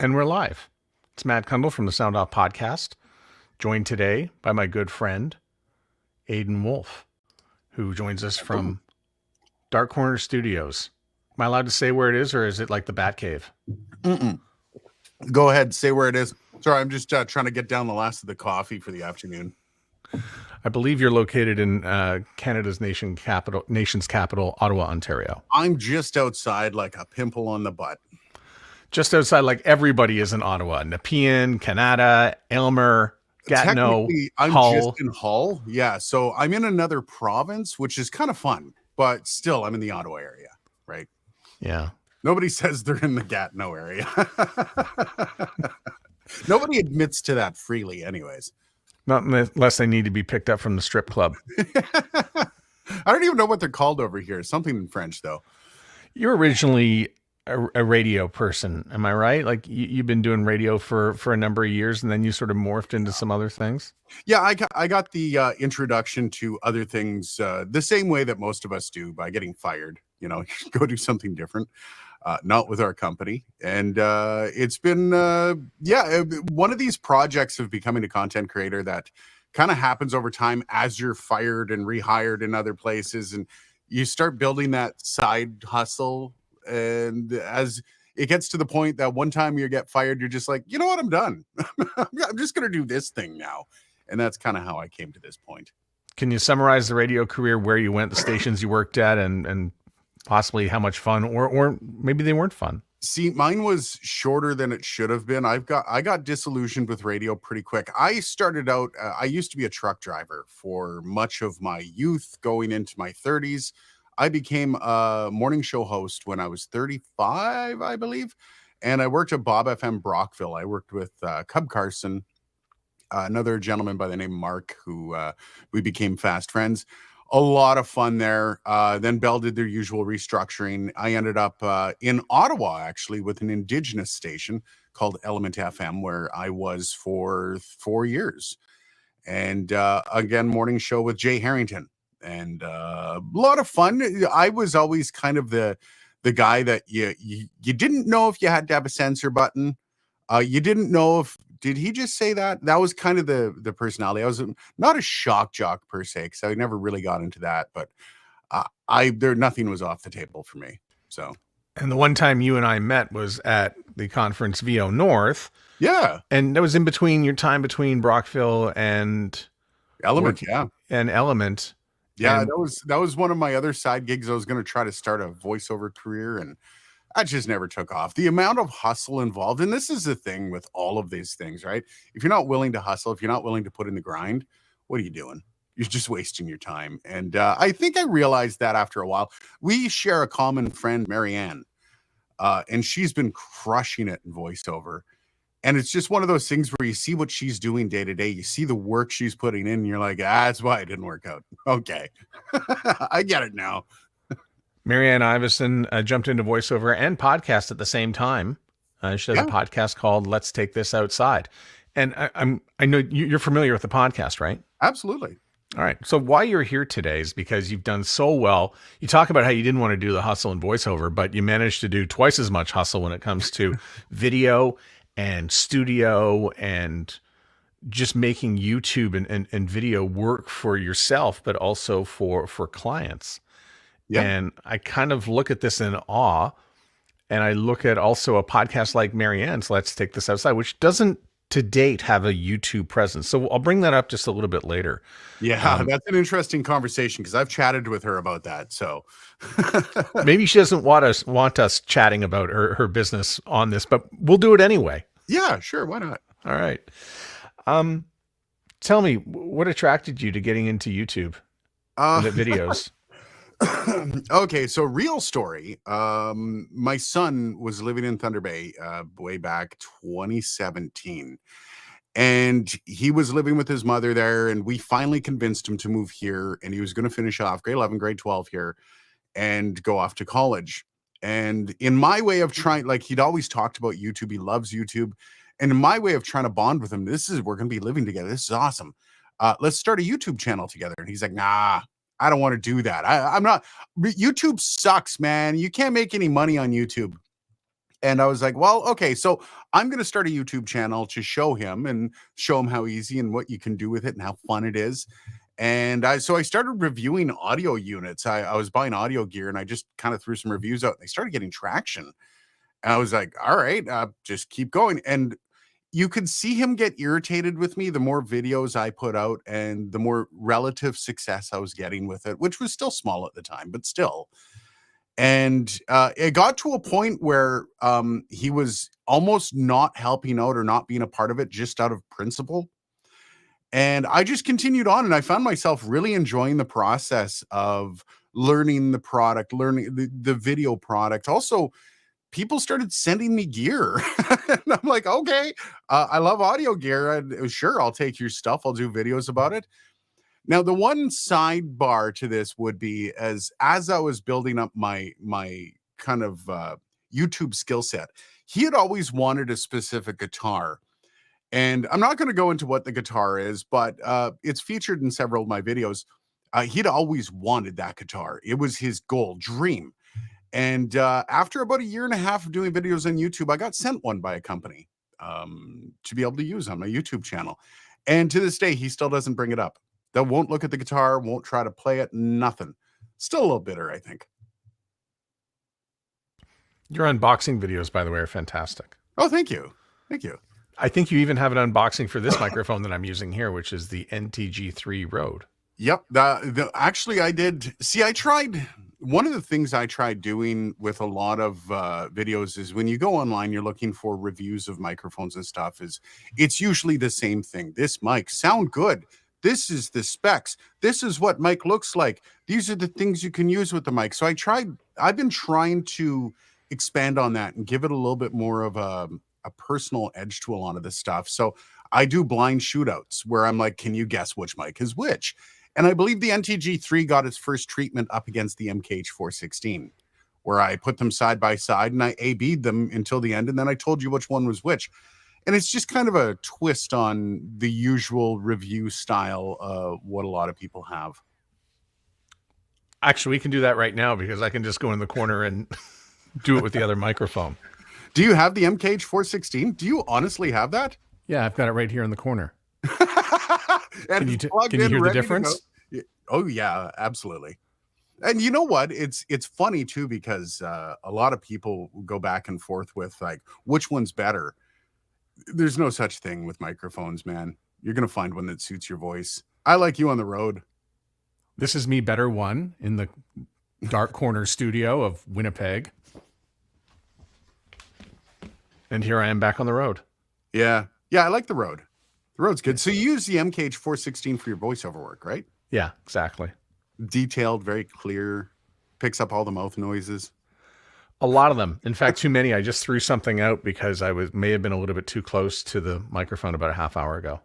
And we're live. It's Matt Kundle from the Sound Off Podcast, joined today by my good friend, Aiden Wolf, who joins us from Dark Corner Studios. Am I allowed to say where it is, or is it like the Batcave? Go ahead, say where it is. Sorry, I'm just trying to get down the last of the coffee for the afternoon. I believe you're located in Canada's nation's capital, Ottawa, Ontario. I'm just outside like a pimple on the butt. Just outside, like everybody is in Ottawa. Nepean, Canada, Aylmer, Gatineau, I'm Hull. just in Hull. Yeah, so I'm in another province, which is kind of fun, but still I'm in the Ottawa area, right? Yeah. Nobody says they're in the Gatineau area. Nobody admits to that freely anyways. Not unless they need to be picked up from the strip club. I don't even know what they're called over here. Something in French, though. You're originally a radio person, am I right? Like you've been doing radio for a number of years, and then you sort of morphed into some other things. Yeah, I got the introduction to other things the same way that most of us do, by getting fired. You know, go do something different. Not with our company. And it's been, one of these projects of becoming a content creator that kind of happens over time as you're fired and rehired in other places. And you start building that side hustle. And as it gets to the point that one time you get fired, you're just like, you know what, I'm done. I'm just going to do this thing now. And that's kind of how I came to this point. Can you summarize the radio career, where you went, the stations you worked at, and possibly how much fun, or maybe they weren't fun? See, mine was shorter than it should have been. I got disillusioned with radio pretty quick. I started out, I used to be a truck driver for much of my youth, going into my 30s. I became a morning show host when I was 35, I believe. And I worked at Bob FM Brockville. I worked with Cub Carson, another gentleman by the name of Mark, who we became fast friends. A lot of fun there. Then Bell did their usual restructuring. I ended up in Ottawa, actually, with an Indigenous station called Element FM, where I was for 4 years. And again, morning show with Jay Harrington. And a lot of fun. I was always kind of the guy that you didn't know if you had to have a censor button. You didn't know if, did he just say that? That was kind of the personality. I was not a shock jock per se, because I never really got into that, but nothing was off the table for me. So, and the one time you and I met was at the conference VO North. Yeah. And that was in between your time between Brockville and Element. And Element. Yeah, that was one of my other side gigs. I was going to try to start a voiceover career, and I just never took off. The amount of hustle involved, and this is the thing with all of these things, right? If you're not willing to hustle, if you're not willing to put in the grind, what are you doing? You're just wasting your time. And I think I realized that after a while. We share a common friend, Marianne, and she's been crushing it in voiceover. And it's just one of those things where you see what she's doing day to day. You see the work she's putting in, and you're like, that's why it didn't work out. Okay. I get it now. Marianne Iverson jumped into voiceover and podcast at the same time. She has a podcast called Let's Take This Outside. And I know you're familiar with the podcast, right? Absolutely. All right. So why you're here today is because you've done so well. You talk about how you didn't want to do the hustle in voiceover, but you managed to do twice as much hustle when it comes to video and studio and just making YouTube and video work for yourself, but also for clients. Yeah. And I kind of look at this in awe, and I look at also a podcast like Marianne's Let's Take This Outside, which doesn't to date have a YouTube presence. So I'll bring that up just a little bit later. Yeah, that's an interesting conversation, because I've chatted with her about that. So maybe she doesn't want us chatting about her business on this, but we'll do it anyway. Yeah, sure. Why not? All right. Tell me, what attracted you to getting into YouTube and the videos? Okay, so real story. My son was living in Thunder Bay way back 2017. And he was living with his mother there, and we finally convinced him to move here, and he was going to finish off grade 11, grade 12 here and go off to college. And in my way of trying, like, he'd always talked about YouTube. He loves YouTube. And in my way of trying to bond with him, we're going to be living together. This is awesome. Let's start a YouTube channel together. And he's like, nah, I don't want to do that. I'm not. YouTube sucks, man. You can't make any money on YouTube. And I was like, well, okay, so I'm going to start a YouTube channel to show him how easy and what you can do with it and how fun it is. And I started reviewing audio units. I was buying audio gear and I just kind of threw some reviews out. And they started getting traction. And I was like, all right, just keep going. And you could see him get irritated with me the more videos I put out and the more relative success I was getting with it, which was still small at the time, but still. And it got to a point where he was almost not helping out or not being a part of it just out of principle. And I just continued on, and I found myself really enjoying the process of learning the product, learning the video product. Also, people started sending me gear. And I'm like, okay, I love audio gear. Sure, I'll take your stuff. I'll do videos about it. Now, the one sidebar to this would be as I was building up my kind of YouTube skill set, he had always wanted a specific guitar. And I'm not going to go into what the guitar is, but it's featured in several of my videos. He'd always wanted that guitar. It was his goal, dream. And after about a year and a half of doing videos on YouTube, I got sent one by a company to be able to use on my YouTube channel. And to this day, he still doesn't bring it up. They won't look at the guitar, won't try to play it, nothing. Still a little bitter, I think. Your unboxing videos, by the way, are fantastic. Oh, thank you. Thank you. I think you even have an unboxing for this microphone that I'm using here, which is the NTG3 Rode. Yep. Actually, I did. See, I tried. One of the things I tried doing with a lot of videos is when you go online, you're looking for reviews of microphones and stuff. It's usually the same thing. This mic sound good. This is the specs. This is what mic looks like. These are the things you can use with the mic. So I've been trying to expand on that and give it a little bit more of a personal edge to a lot of this stuff. So I do blind shootouts where I'm like, can you guess which mic is which? And I believe the NTG3 got its first treatment up against the MKH416, where I put them side by side and I A-B'd them until the end. And then I told you which one was which. And it's just kind of a twist on the usual review style, what a lot of people have. Actually, we can do that right now because I can just go in the corner and do it with the other microphone. Do you have the MKH416? Do you honestly have that? Yeah, I've got it right here in the corner. Can you hear the difference? Oh, yeah, absolutely. And you know what? It's funny, too, because a lot of people go back and forth with, like, which one's better? There's no such thing with microphones, man. You're going to find one that suits your voice. I like you on the road. This is me better one in the dark corner studio of Winnipeg. And here I am back on the road. Yeah. Yeah, I like the road. The road's good. So you use the MKH416 for your voiceover work, right? Yeah, exactly. Detailed, very clear, picks up all the mouth noises. A lot of them. In fact, too many. I just threw something out because I may have been a little bit too close to the microphone about a half hour ago.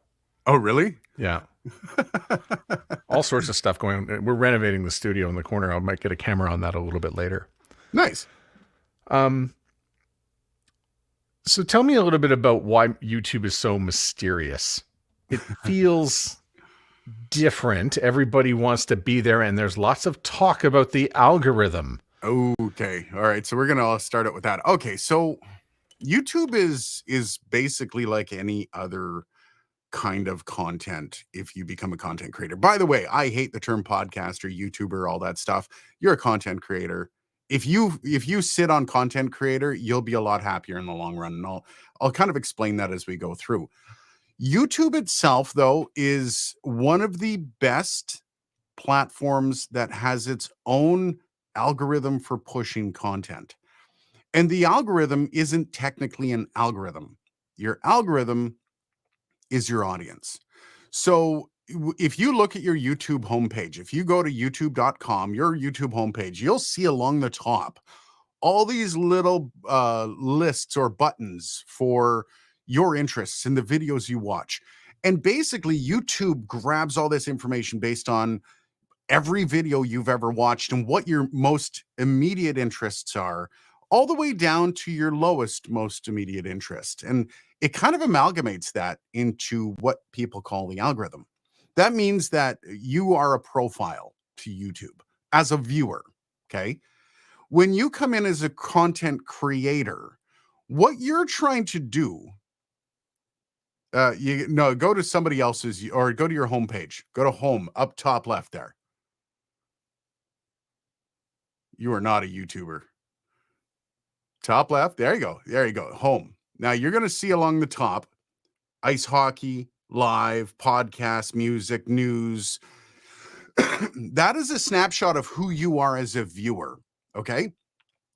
Oh, really? Yeah. All sorts of stuff going on. We're renovating the studio in the corner. I might get a camera on that a little bit later. Nice. So tell me a little bit about why YouTube is so mysterious. It feels different. Everybody wants to be there, and there's lots of talk about the algorithm. Okay. All right. So we're going to start out with that. Okay. So YouTube is basically like any other kind of content if you become a content creator. By the way, I hate the term podcaster, YouTuber, all that stuff. You're a content creator. If you sit on content creator, you'll be a lot happier in the long run. And I'll kind of explain that as we go through. YouTube itself, though, is one of the best platforms that has its own algorithm for pushing content. And the algorithm isn't technically an algorithm. Your algorithm is your audience. So if you look at your YouTube homepage, if you go to youtube.com, your YouTube homepage, you'll see along the top all these little lists or buttons for your interests in the videos you watch. And basically, YouTube grabs all this information based on every video you've ever watched and what your most immediate interests are, all the way down to your lowest, most immediate interest. And it kind of amalgamates that into what people call the algorithm. That means that you are a profile to YouTube as a viewer, okay? When you come in as a content creator, What you're trying to do, go to somebody else's, or go to your homepage. Go to home, up top left there. You are not a YouTuber. Top left. There you go. There you go. Home. Now you're going to see along the top ice hockey, live, podcast, music, news. That is a snapshot of who you are as a viewer. Okay.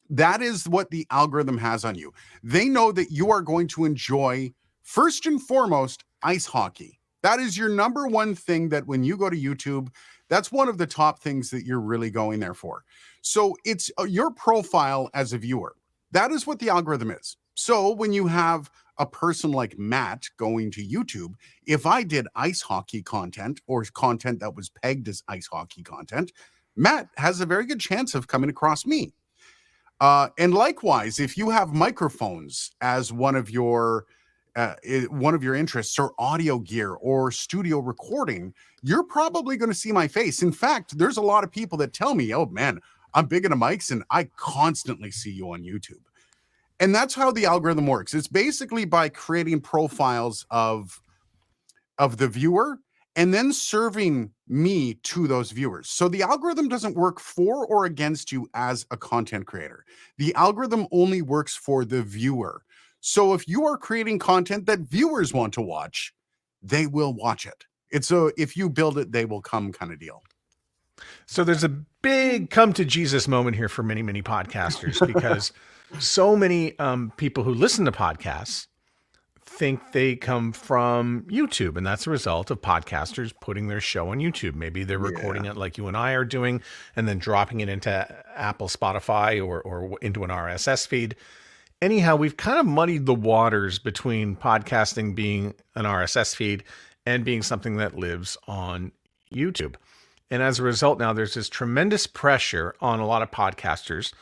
That is what the algorithm has on you. They know that you are going to enjoy, first and foremost, ice hockey. That is your number one thing that when you go to YouTube, that's one of the top things that you're really going there for. So it's your profile as a viewer. That is what the algorithm is. So when you have a person like Matt going to YouTube, if I did ice hockey content or content that was pegged as ice hockey content, Matt has a very good chance of coming across me. And likewise, if you have microphones as one of your interests, or audio gear or studio recording, you're probably going to see my face. In fact, there's a lot of people that tell me, oh man, I'm big into mics and I constantly see you on YouTube. And that's how the algorithm works. It's basically by creating profiles of the viewer and then serving me to those viewers. So the algorithm doesn't work for or against you as a content creator. The algorithm only works for the viewer. So if you are creating content that viewers want to watch, they will watch it. It's a if you build it, they will come kind of deal. So there's a big come to Jesus moment here for many, many podcasters, because so many people who listen to podcasts think they come from YouTube, and that's a result of podcasters putting their show on YouTube. Maybe they're recording it like you and I are doing, and then dropping it into Apple, Spotify, or into an RSS feed. Anyhow, we've kind of muddied the waters between podcasting being an RSS feed and being something that lives on YouTube. And as a result, now there's this tremendous pressure on a lot of podcasters.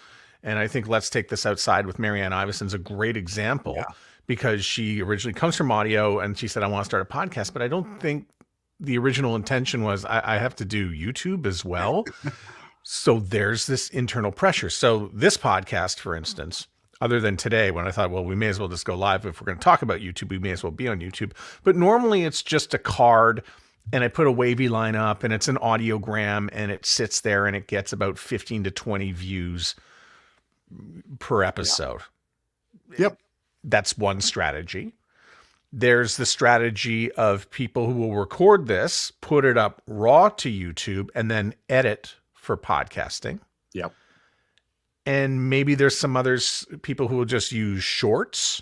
And I think Let's Take This Outside with Marianne Iveson's a great example, because she originally comes from audio and she said, I want to start a podcast, but I don't think the original intention was I have to do YouTube as well. So there's this internal pressure. So this podcast, for instance, other than today when I thought, well, we may as well just go live. If we're going to talk about YouTube, we may as well be on YouTube. But normally it's just a card and I put a wavy line up and it's an audiogram and it sits there and it gets about 15 to 20 views per episode. Yep. That's one strategy. There's the strategy of people who will record this, put it up raw to YouTube, and then edit for podcasting. Yep. And maybe there's some others, people who will just use shorts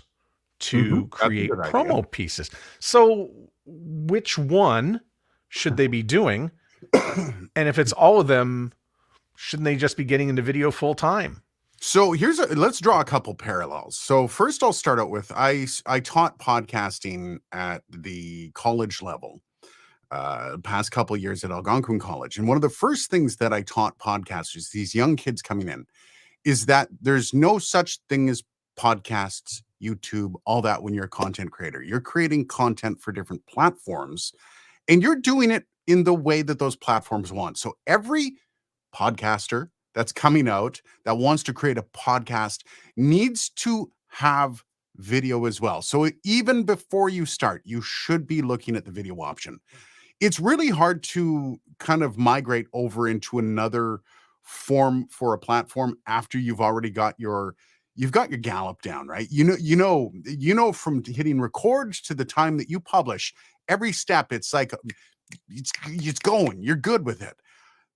to create promo pieces. So which one should they be doing? And if it's all of them, shouldn't they just be getting into video full time? So let's draw a couple parallels. So first I'll start out with, I taught podcasting at the college level, past couple of years at Algonquin College. And one of the first things that I taught podcasters, these young kids coming in, is that there's no such thing as podcasts, YouTube, all that when you're a content creator. You're creating content for different platforms and you're doing it in the way that those platforms want. So every podcaster that's coming out that wants to create a podcast needs to have video as well. So even before you start, you should be looking at the video option. It's really hard to kind of migrate over into another form for a platform after you've already got your gallop down, right? You know from hitting record to the time that you publish, every step it's like it's going, you're good with it.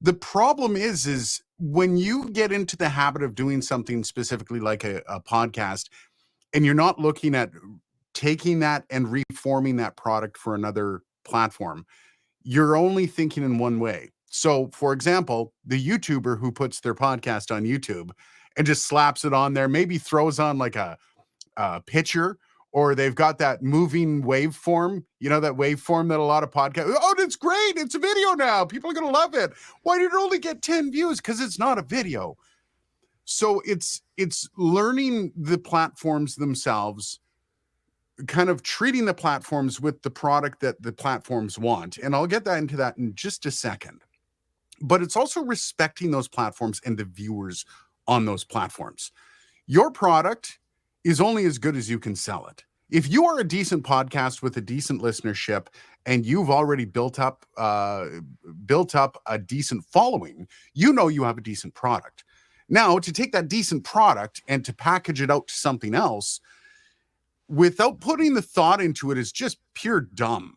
The problem is when you get into the habit of doing something specifically like a podcast, and you're not looking at taking that and reforming that product for another platform, you're only thinking in one way. So, for example, the YouTuber who puts their podcast on YouTube and just slaps it on there, maybe throws on like a picture, or they've got that moving waveform, that waveform that a lot of podcasts, oh, it's great. It's a video now. People are going to love it. Why did it only get 10 views? Because it's not a video. So it's learning the platforms themselves, kind of treating the platforms with the product that the platforms want. And I'll get into that in just a second. But it's also respecting those platforms and the viewers on those platforms. Your product is only as good as you can sell it. If you are a decent podcast with a decent listenership and you've already built up a decent following, you know you have a decent product. Now, to take that decent product and to package it out to something else without putting the thought into it is just pure dumb.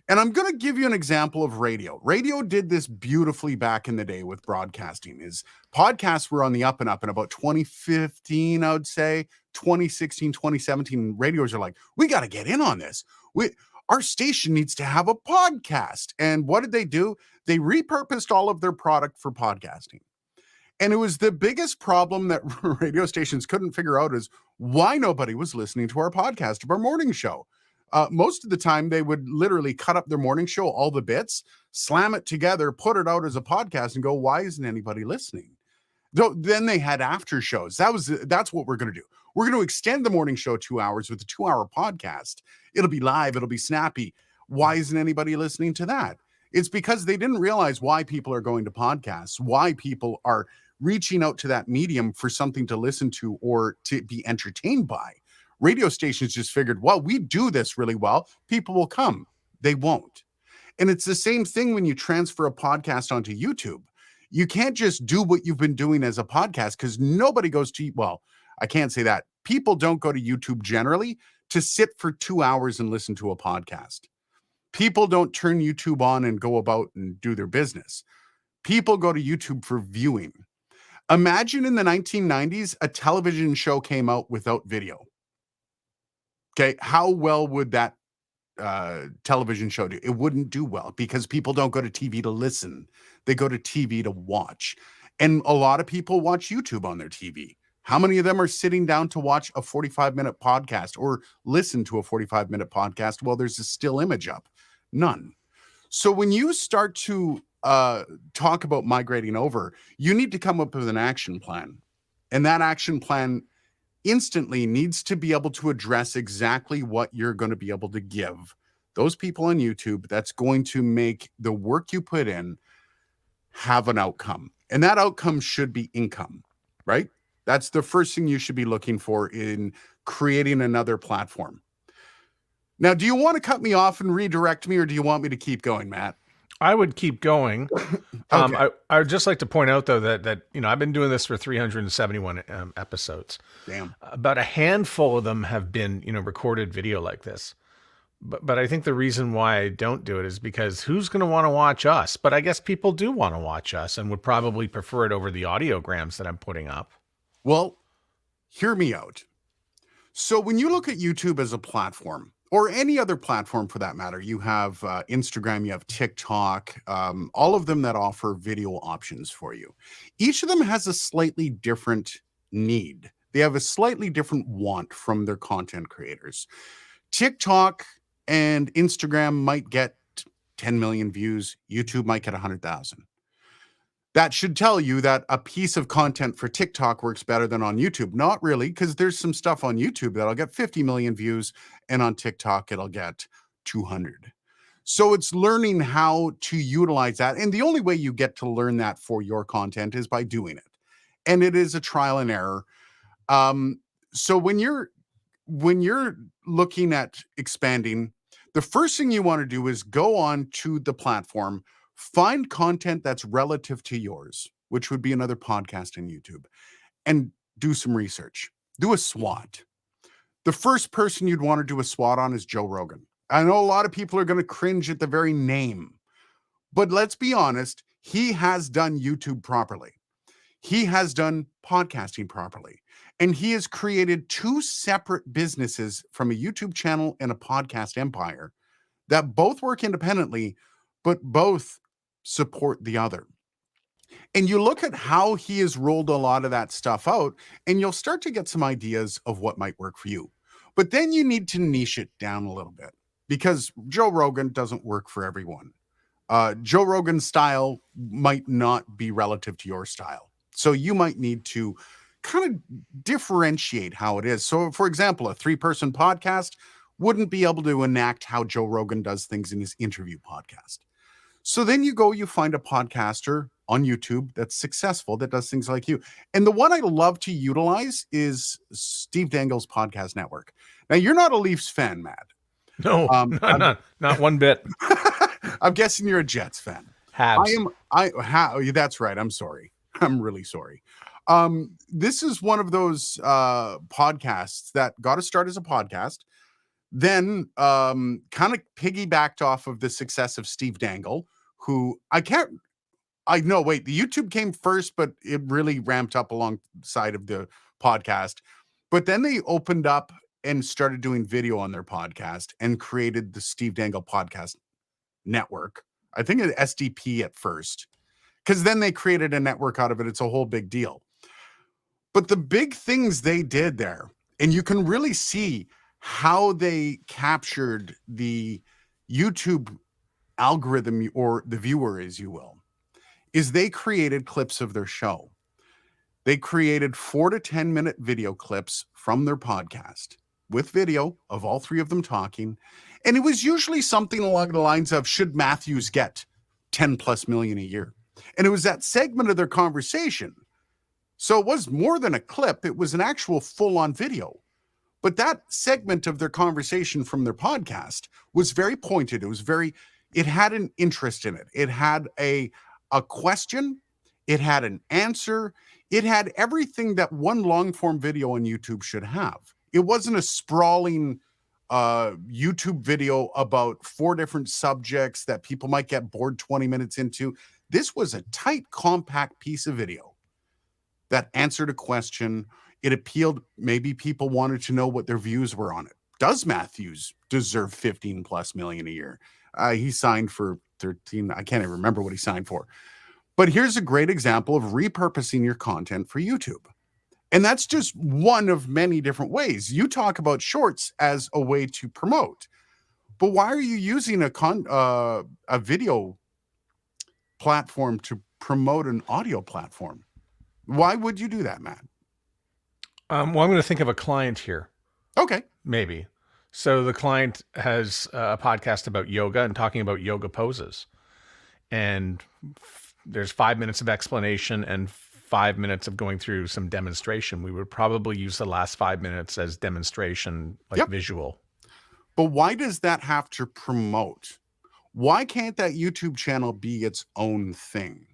And I'm going to give you an example of radio. Radio did this beautifully back in the day with broadcasting. Is podcasts were on the up and up in about 2015, I would say, 2016, 2017. Radios are like, we got to get in on this. Our station needs to have a podcast. And what did they do? They repurposed all of their product for podcasting. And it was the biggest problem that radio stations couldn't figure out is why nobody was listening to our podcast of our morning show. Most of the time, they would literally cut up their morning show, all the bits, slam it together, put it out as a podcast, and go, "Why isn't anybody listening?" Then they had after shows. That's what we're going to do. We're going to extend the morning show 2 hours with a 2-hour podcast. It'll be live. It'll be snappy. Why isn't anybody listening to that? It's because they didn't realize why people are going to podcasts, why people are reaching out to that medium for something to listen to or to be entertained by. Radio stations just figured, well, we do this really well. People will come. They won't. And it's the same thing when you transfer a podcast onto YouTube. You can't just do what you've been doing as a podcast because nobody goes to, well, I can't say that. People don't go to YouTube generally to sit for 2 hours and listen to a podcast. People don't turn YouTube on and go about and do their business. People go to YouTube for viewing. Imagine in the 1990s, a television show came out without video. Okay, how well would that television show do? It wouldn't do well because people don't go to TV to listen. They go to TV to watch. And a lot of people watch YouTube on their TV. How many of them are sitting down to watch a 45-minute podcast or listen to a 45-minute podcast while there's a still image up? None. So when you start to talk about migrating over, you need to come up with an action plan. And that action plan instantly needs to be able to address exactly what you're going to be able to give those people on YouTube that's going to make the work you put in have an outcome. And that outcome should be income, right? That's the first thing you should be looking for in creating another platform. Now, do you want to cut me off and redirect me, or do you want me to keep going, Matt? I would keep going. Okay. I would just like to point out, though, that I've been doing this for 371 episodes. Damn. About a handful of them have been, recorded video like this. But I think the reason why I don't do it is because who's going to want to watch us? But I guess people do want to watch us and would probably prefer it over the audiograms that I'm putting up. Well, hear me out. So when you look at YouTube as a platform, or any other platform for that matter, you have Instagram, you have TikTok, all of them that offer video options for you. Each of them has a slightly different need. They have a slightly different want from their content creators. TikTok and Instagram might get 10 million views. YouTube might get 100,000. That should tell you that a piece of content for TikTok works better than on YouTube. Not really, because there's some stuff on YouTube that'll get 50 million views, and on TikTok, it'll get 200. So it's learning how to utilize that. And the only way you get to learn that for your content is by doing it. And it is a trial and error. So when you're looking at expanding, the first thing you want to do is go on to the platform, find content that's relative to yours, which would be another podcast on YouTube, and do some research. Do a SWOT. The first person you'd want to do a SWOT on is Joe Rogan. I know a lot of people are going to cringe at the very name, but let's be honest, he has done YouTube properly. He has done podcasting properly. And he has created 2 separate businesses from a YouTube channel and a podcast empire that both work independently, but both support the other. And you look at how he has rolled a lot of that stuff out, and you'll start to get some ideas of what might work for you. But then you need to niche it down a little bit because Joe Rogan doesn't work for everyone. Joe Rogan's style might not be relative to your style. So you might need to kind of differentiate how it is. So, for example, a 3-person podcast wouldn't be able to enact how Joe Rogan does things in his interview podcast. So then you find a podcaster on YouTube that's successful, that does things like you. And the one I love to utilize is Steve Dangle's podcast network. Now, you're not a Leafs fan, Matt. No, not one bit. I'm guessing you're a Jets fan. Habs. That's right. I'm sorry. I'm really sorry. This is one of those podcasts that got to start as a podcast, then kind of piggybacked off of the success of Steve Dangle, who the YouTube came first, but it really ramped up alongside of the podcast. But then they opened up and started doing video on their podcast and created the Steve Dangle Podcast Network. I think it SDP at first, because then they created a network out of it. It's a whole big deal. But the big things they did there, and you can really see how they captured the YouTube algorithm, or the viewer, as you will, is they created clips of their show. They created 4 to 10 minute video clips from their podcast with video of all three of them talking. And it was usually something along the lines of, should Matthews get 10 plus million a year? And it was that segment of their conversation. So it was more than a clip. It was an actual full-on video. But that segment of their conversation from their podcast was very pointed. It had an interest in it. It had a question. It had an answer. It had everything that one long-form video on YouTube should have. It wasn't a sprawling YouTube video about 4 different subjects that people might get bored 20 minutes into. This was a tight, compact piece of video that answered a question. It appealed. Maybe people wanted to know what their views were on it. Does Matthews deserve 15 plus million a year? He signed for 13. I can't even remember what he signed for. But here's a great example of repurposing your content for YouTube. And that's just one of many different ways. You talk about shorts as a way to promote, but why are you using a video platform to promote an audio platform? Why would you do that, Matt? Well, I'm going to think of a client here. Okay. Maybe. So the client has a podcast about yoga and talking about yoga poses. And there's 5 minutes of explanation and 5 minutes of going through some demonstration. We would probably use the last 5 minutes as demonstration, visual. But why does that have to promote? Why can't that YouTube channel be its own thing?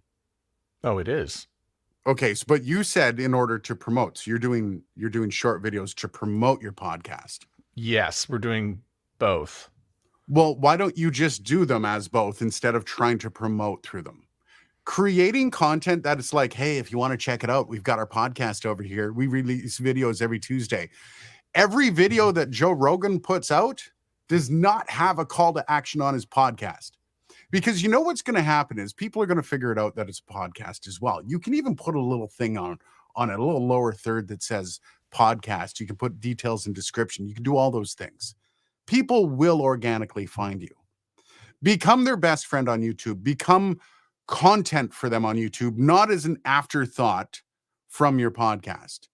Oh, it is. Okay, but you said in order to promote, so you're doing short videos to promote your podcast. Yes, we're doing both. Well, why don't you just do them as both instead of trying to promote through them? Creating content that is like, hey, if you want to check it out, we've got our podcast over here. We release videos every Tuesday. Every video that Joe Rogan puts out does not have a call to action on his podcast. Because you know what's going to happen is people are going to figure it out that it's a podcast as well. You can even put a little thing on it, a little lower third that says podcast. You can put details and description. You can do all those things. People will organically find you. Become their best friend on YouTube. Become content for them on YouTube, not as an afterthought from your podcast.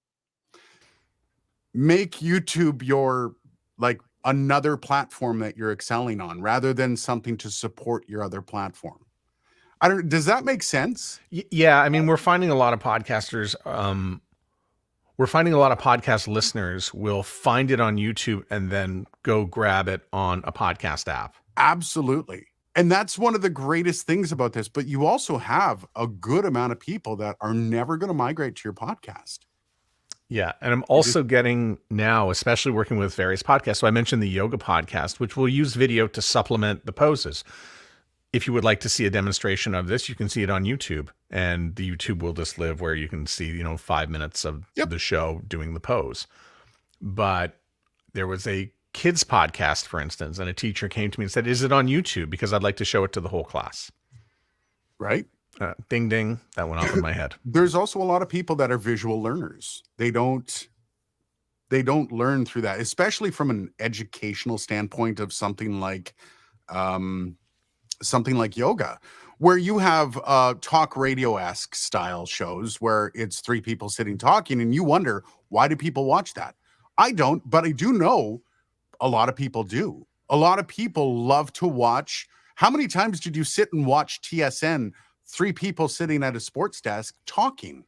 Make YouTube your another platform that you're excelling on rather than something to support your other platform. Does that make sense? Yeah. I mean, we're finding a lot of podcasters, we're finding a lot of podcast listeners will find it on YouTube and then go grab it on a podcast app. Absolutely. And that's one of the greatest things about this. But you also have a good amount of people that are never going to migrate to your podcast. Yeah. And I'm also getting now, especially working with various podcasts. So I mentioned the yoga podcast, which will use video to supplement the poses. If you would like to see a demonstration of this, you can see it on YouTube, and the YouTube will just live where you can see, 5 minutes of the show doing the pose. But there was a kids podcast, for instance, and a teacher came to me and said, is it on YouTube? Because I'd like to show it to the whole class. Right. Ding, ding. That went off in my head. There's also a lot of people that are visual learners. They don't learn through that, especially from an educational standpoint of something like yoga, where you have talk radio-esque style shows where it's 3 people sitting talking, and you wonder, why do people watch that? I don't, but I do know a lot of people do. A lot of people love to watch. How many times did you sit and watch TSN three people sitting at a sports desk talking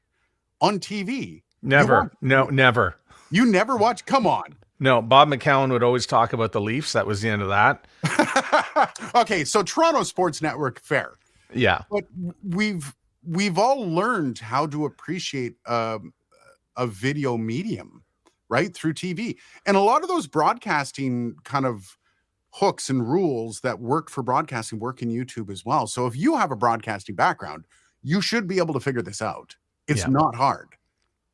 on TV. Never. No, never. You never watch? Come on. No, Bob McCowan would always talk about the Leafs. That was the end of that. Okay, so Toronto Sports Network, fair. Yeah. But we've all learned how to appreciate a video medium, right? Through TV. And a lot of those broadcasting kind of hooks and rules that work for broadcasting work in YouTube as well. So if you have a broadcasting background, you should be able to figure this out. It's not hard.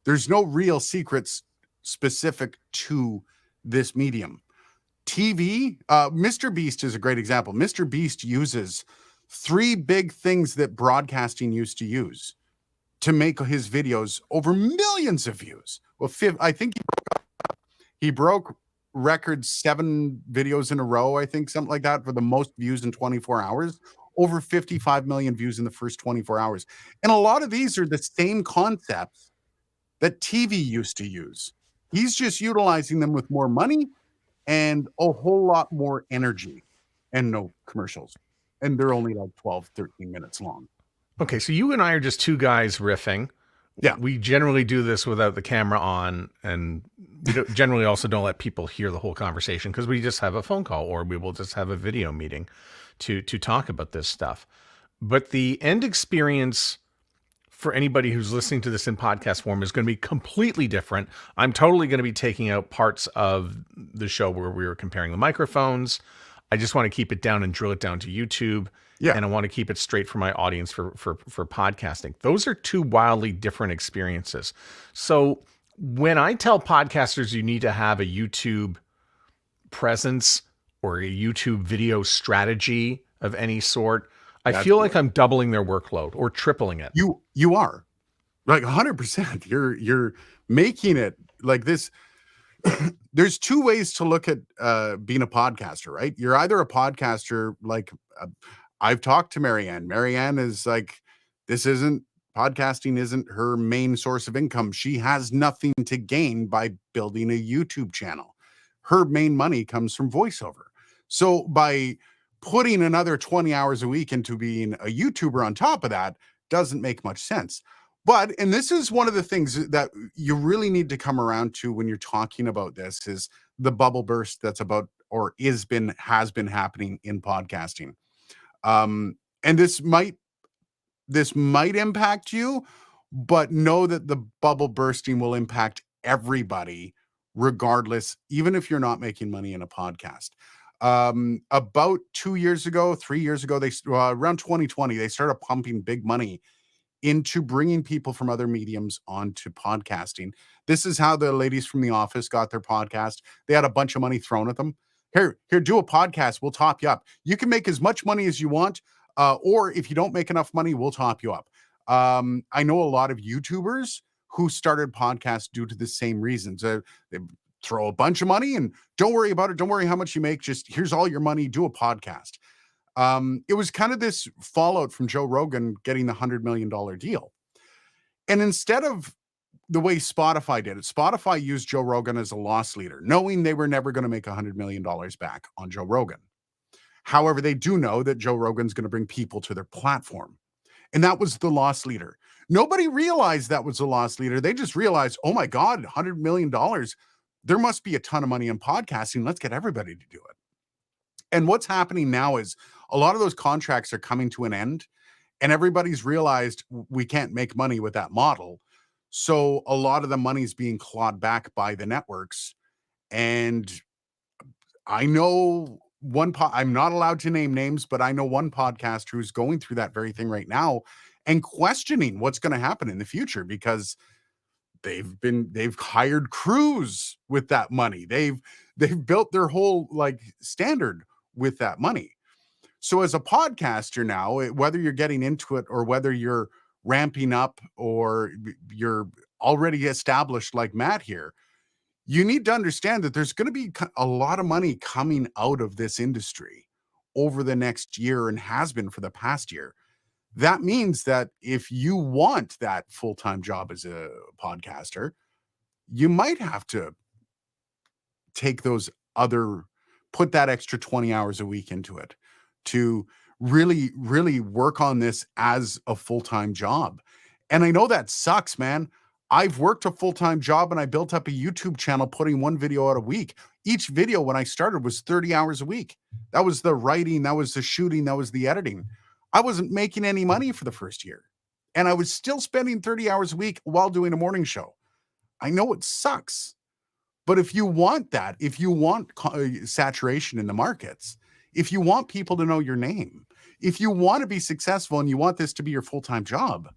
There's no real secrets specific to this medium. TV, Mr. Beast is a great example. Mr. Beast uses three big things that broadcasting used to use to make his videos over millions of views. Well, I think he broke record 7 videos in a row, I think, something like that, for the most views in 24 hours. Over 55 million views in the first 24 hours. And a lot of these are the same concepts that TV used to use. He's just utilizing them with more money and a whole lot more energy and no commercials. And they're only like 12, 13 minutes long. Okay, so you and I are just two guys riffing. Yeah. We generally do this without the camera on, and we generally also don't let people hear the whole conversation because we just have a phone call or we will just have a video meeting to talk about this stuff. But the end experience for anybody who's listening to this in podcast form is going to be completely different. I'm totally going to be taking out parts of the show where we were comparing the microphones. I just want to keep it down and drill it down to YouTube. Yeah. And I want to keep it straight for my audience for podcasting. Those are two wildly different experiences. So when I tell podcasters you need to have a YouTube presence or a YouTube video strategy of any sort, I feel like I'm doubling their workload or tripling it. You are like 100%. You're making it like this. There's two ways to look at being a podcaster, right? You're either a podcaster like I've talked to Marianne. Marianne is like, podcasting isn't her main source of income. She has nothing to gain by building a YouTube channel. Her main money comes from voiceover. So by putting another 20 hours a week into being a YouTuber on top of that doesn't make much sense. But, and this is one of the things that you really need to come around to when you're talking about this, is the bubble burst that's about, or has been happening in podcasting. And this might impact you, but know that the bubble bursting will impact everybody regardless, even if you're not making money in a podcast. About 3 years ago, they around 2020, they started pumping big money into bringing people from other mediums onto podcasting. This is how the ladies from The Office got their podcast. They had a bunch of money thrown at them. Here, do a podcast. We'll top you up. You can make as much money as you want, or if you don't make enough money, we'll top you up. I know a lot of YouTubers who started podcasts due to the same reasons. They throw a bunch of money and don't worry about it. Don't worry how much you make. Just here's all your money. Do a podcast. It was kind of this fallout from Joe Rogan getting the $100 million deal. And instead of the way Spotify did it, Spotify used Joe Rogan as a loss leader, knowing they were never going to make $100 million back on Joe Rogan. However, they do know that Joe Rogan's going to bring people to their platform. And that was the loss leader. Nobody realized that was the loss leader. They just realized, oh my God, $100 million. There must be a ton of money in podcasting. Let's get everybody to do it. And what's happening now is a lot of those contracts are coming to an end, and everybody's realized we can't make money with that model. So a lot of the money is being clawed back by the networks. And I know I'm not allowed to name names, but I know one podcaster who's going through that very thing right now and questioning what's going to happen in the future, because they've hired crews with that money. They've built their whole like standard with that money. So as a podcaster now, whether you're getting into it or whether you're ramping up or you're already established like Matt here, you need to understand that there's going to be a lot of money coming out of this industry over the next year, and has been for the past year. That means that if you want that full-time job as a podcaster, you might have to put that extra 20 hours a week into it to really work on this as a full-time job. And I know that sucks, man. I've worked a full-time job and I built up a YouTube channel putting one video out a week. Each video when I started was 30 hours a week. That was the writing, that was the shooting, that was the editing. I wasn't making any money for the first year. And I was still spending 30 hours a week while doing a morning show. I know it sucks. But if you want that, if you want saturation in the markets, if you want people to know your name, if you want to be successful and you want this to be your full-time job,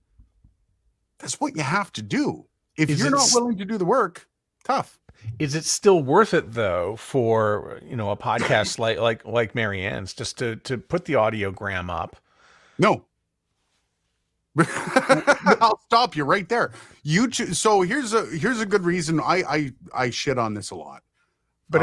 that's what you have to do. If you're not willing to do the work, tough. Is it still worth it though for, you know, a podcast like Marianne's just to put the audiogram up? No. I'll stop you right there. YouTube. So here's a good reason I shit on this a lot. But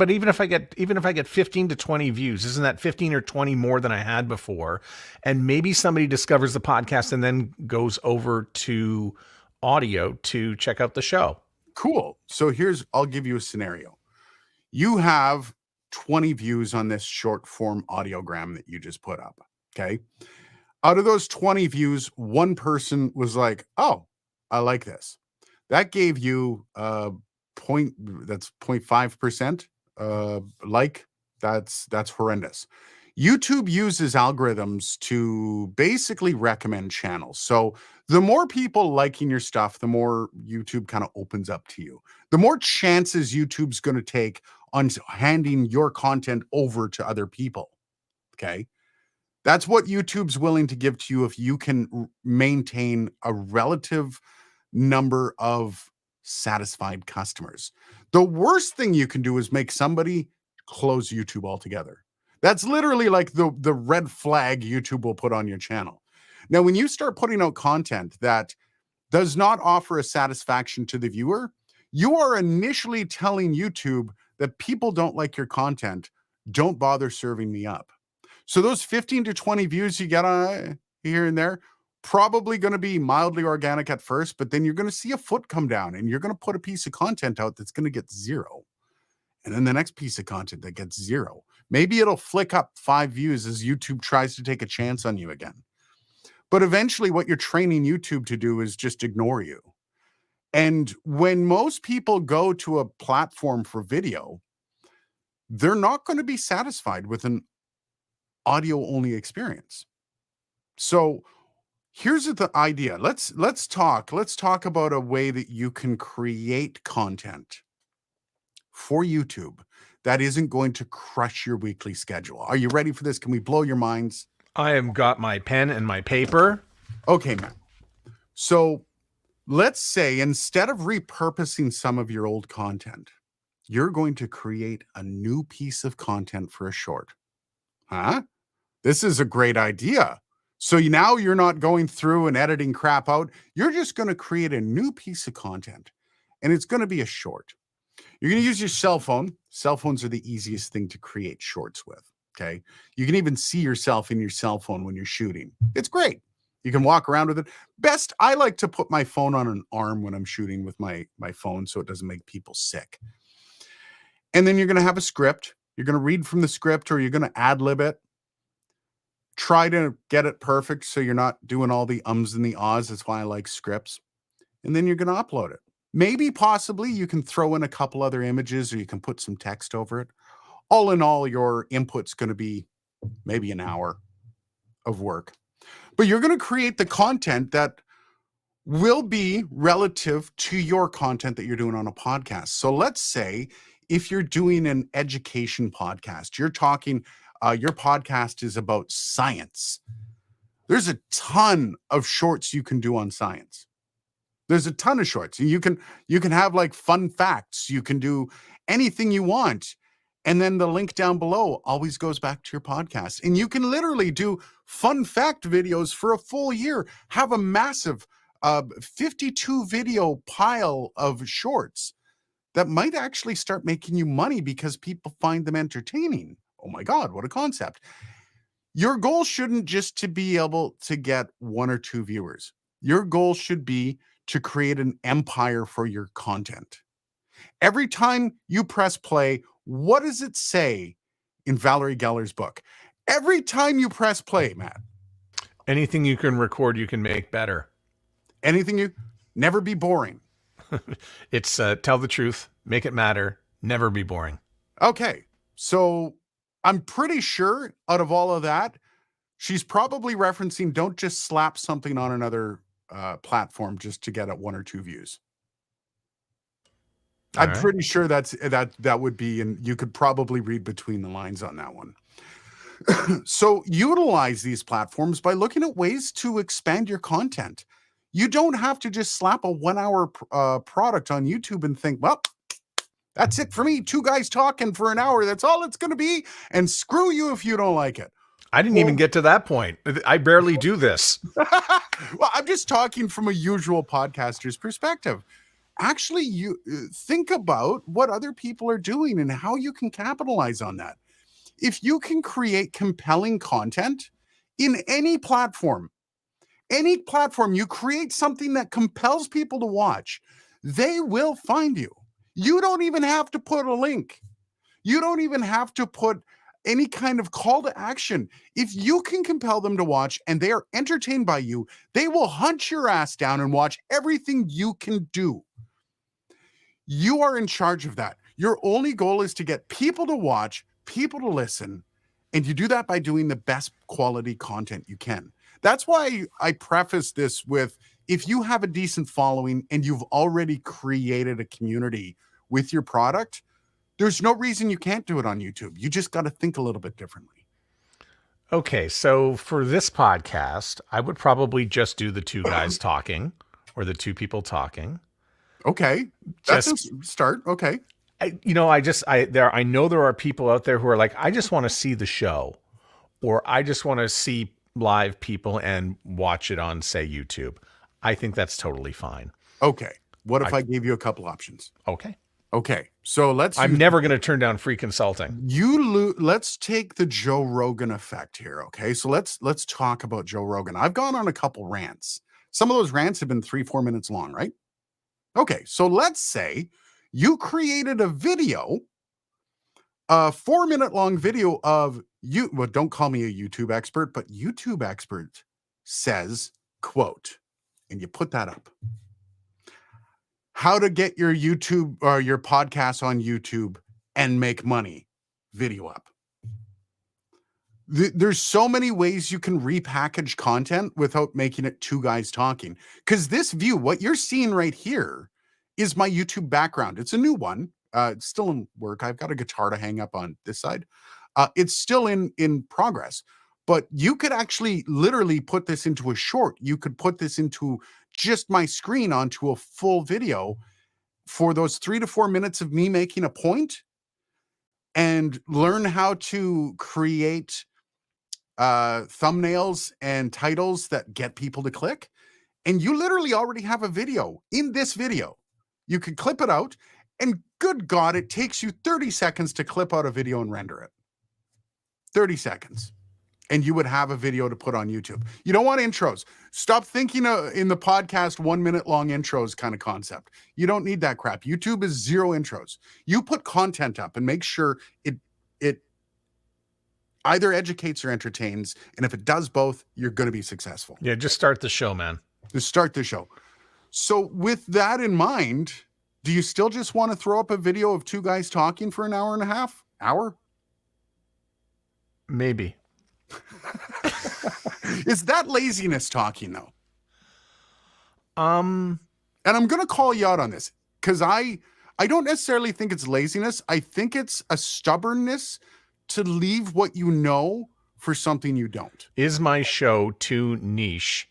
even if I get 15 to 20 views, isn't that 15 or 20 more than I had before? And maybe somebody discovers the podcast and then goes over to audio to check out the show. Cool. So I'll give you a scenario. You have 20 views on this short form audiogram that you just put up. Okay. Out of those 20 views, one person was like, "Oh, I like this." That gave you that's 0.5% like. That's horrendous. YouTube uses algorithms to basically recommend channels. So the more people liking your stuff, the more YouTube kind of opens up to you. The more chances YouTube's going to take on handing your content over to other people. Okay. That's what YouTube's willing to give to you if you can maintain a relative number of satisfied customers. The worst thing you can do is make somebody close YouTube altogether. That's literally like the red flag YouTube will put on your channel. Now, when you start putting out content that does not offer a satisfaction to the viewer, you are initially telling YouTube that people don't like your content. Don't bother serving me up. So those 15 to 20 views you get on here and there, probably going to be mildly organic at first, but then you're going to see a foot come down and you're going to put a piece of content out that's going to get 0. And then the next piece of content that gets 0. Maybe it'll flick up 5 views as YouTube tries to take a chance on you again. But eventually what you're training YouTube to do is just ignore you. And when most people go to a platform for video, they're not going to be satisfied with an audio only experience. So here's the idea. Let's talk about a way that you can create content for YouTube that isn't going to crush your weekly schedule. Are you ready for this? Can we blow your minds? I have got my pen and my paper. Okay, man. So let's say instead of repurposing some of your old content, you're going to create a new piece of content for a short. Huh? This is a great idea. So now you're not going through and editing crap out. You're just going to create a new piece of content, and it's going to be a short. You're going to use your cell phone. Cell phones are the easiest thing to create shorts with. Okay. You can even see yourself in your cell phone when you're shooting. It's great. You can walk around with it. Best, I like to put my phone on an arm when I'm shooting with my phone so it doesn't make people sick. And then you're going to have a script. You're going to read from the script or you're going to ad-lib it. Try to get it perfect so you're not doing all the ums and the ahs. That's why I like scripts. And then you're going to upload it. Maybe, possibly, you can throw in a couple other images or you can put some text over it. All in all, your input's going to be maybe an hour of work. But you're going to create the content that will be relative to your content that you're doing on a podcast. So let's say if you're doing an education podcast, you're talking, your podcast is about science. There's a ton of shorts you can do on science. There's a ton of shorts. You can have like fun facts. You can do anything you want. And then the link down below always goes back to your podcast. And you can literally do fun fact videos for a full year. Have a massive 52 video pile of shorts that might actually start making you money because people find them entertaining. Oh my God, what a concept. Your goal shouldn't just to be able to get 1 or 2 viewers. Your goal should be to create an empire for your content. Every time you press play, what does it say in Valerie Geller's book? Every time you press play, Matt, Anything you can record, you can make better. anything you never be boring. It's tell the truth, make it matter, never be boring. Okay. So I'm pretty sure out of all of that, she's probably referencing don't just slap something on another platform just to get at 1 or 2 views. All I'm right. pretty sure that would be, and you could probably read between the lines on that one. So utilize these platforms by looking at ways to expand your content. You don't have to just slap a 1-hour product on YouTube and think, well, that's it for me. 2 guys talking for an hour. That's all it's going to be. And screw you if you don't like it. I didn't even get to that point. I barely do this. Well, I'm just talking from a usual podcaster's perspective. Actually, you think about what other people are doing and how you can capitalize on that. If you can create compelling content in any platform, you create something that compels people to watch, they will find you. You don't even have to put a link. You don't even have to put any kind of call to action. If you can compel them to watch and they are entertained by you, they will hunt your ass down and watch everything you can do. You are in charge of that. Your only goal is to get people to watch, people to listen, and you do that by doing the best quality content you can. That's why I preface this with, if you have a decent following and you've already created a community with your product, there's no reason you can't do it on YouTube. You just got to think a little bit differently. Okay, so for this podcast, I would probably just do the 2 guys talking or the 2 people talking. Okay, that's a start. Okay. I know there are people out there who are like, I just want to see the show, or I just want to see live people and watch it on, say, YouTube. I think that's totally fine. Okay. What if I gave you a couple options? Okay. Okay. So I'm never going to turn down free consulting. Let's take the Joe Rogan effect here. Okay. So let's talk about Joe Rogan. I've gone on a couple rants. Some of those rants have been 3-4 minutes long, right? Okay. So let's say you created a video, a 4-minute long video of you. Well, don't call me a YouTube expert, but YouTube expert says, quote, and you put that up. How to get your YouTube or your podcast on YouTube and make money. Video up. There's so many ways you can repackage content without making it 2 guys talking. Because this view, what you're seeing right here, is my YouTube background. It's a new one. It's still in work. I've got a guitar to hang up on this side. It's still in progress. But you could actually literally put this into a short. You could put this into just my screen onto a full video for those 3 to 4 minutes of me making a point, and learn how to create thumbnails and titles that get people to click. And you literally already have a video. In this video, you could clip it out, and good God, it takes you 30 seconds to clip out a video and render it. 30 seconds. And you would have a video to put on YouTube. You don't want intros. Stop thinking in the podcast 1-minute long intros kind of concept. You don't need that crap. YouTube is 0 intros. You put content up and make sure it either educates or entertains. And if it does both, you're going to be successful. Yeah, just start the show, man. Just start the show. So with that in mind, do you still just want to throw up a video of 2 guys talking for an hour and a half? Hour? Maybe. Is that laziness talking though? And I'm going to call you out on this, because I don't necessarily think it's laziness. I think it's a stubbornness to leave what you know for something you don't. Is my show too niche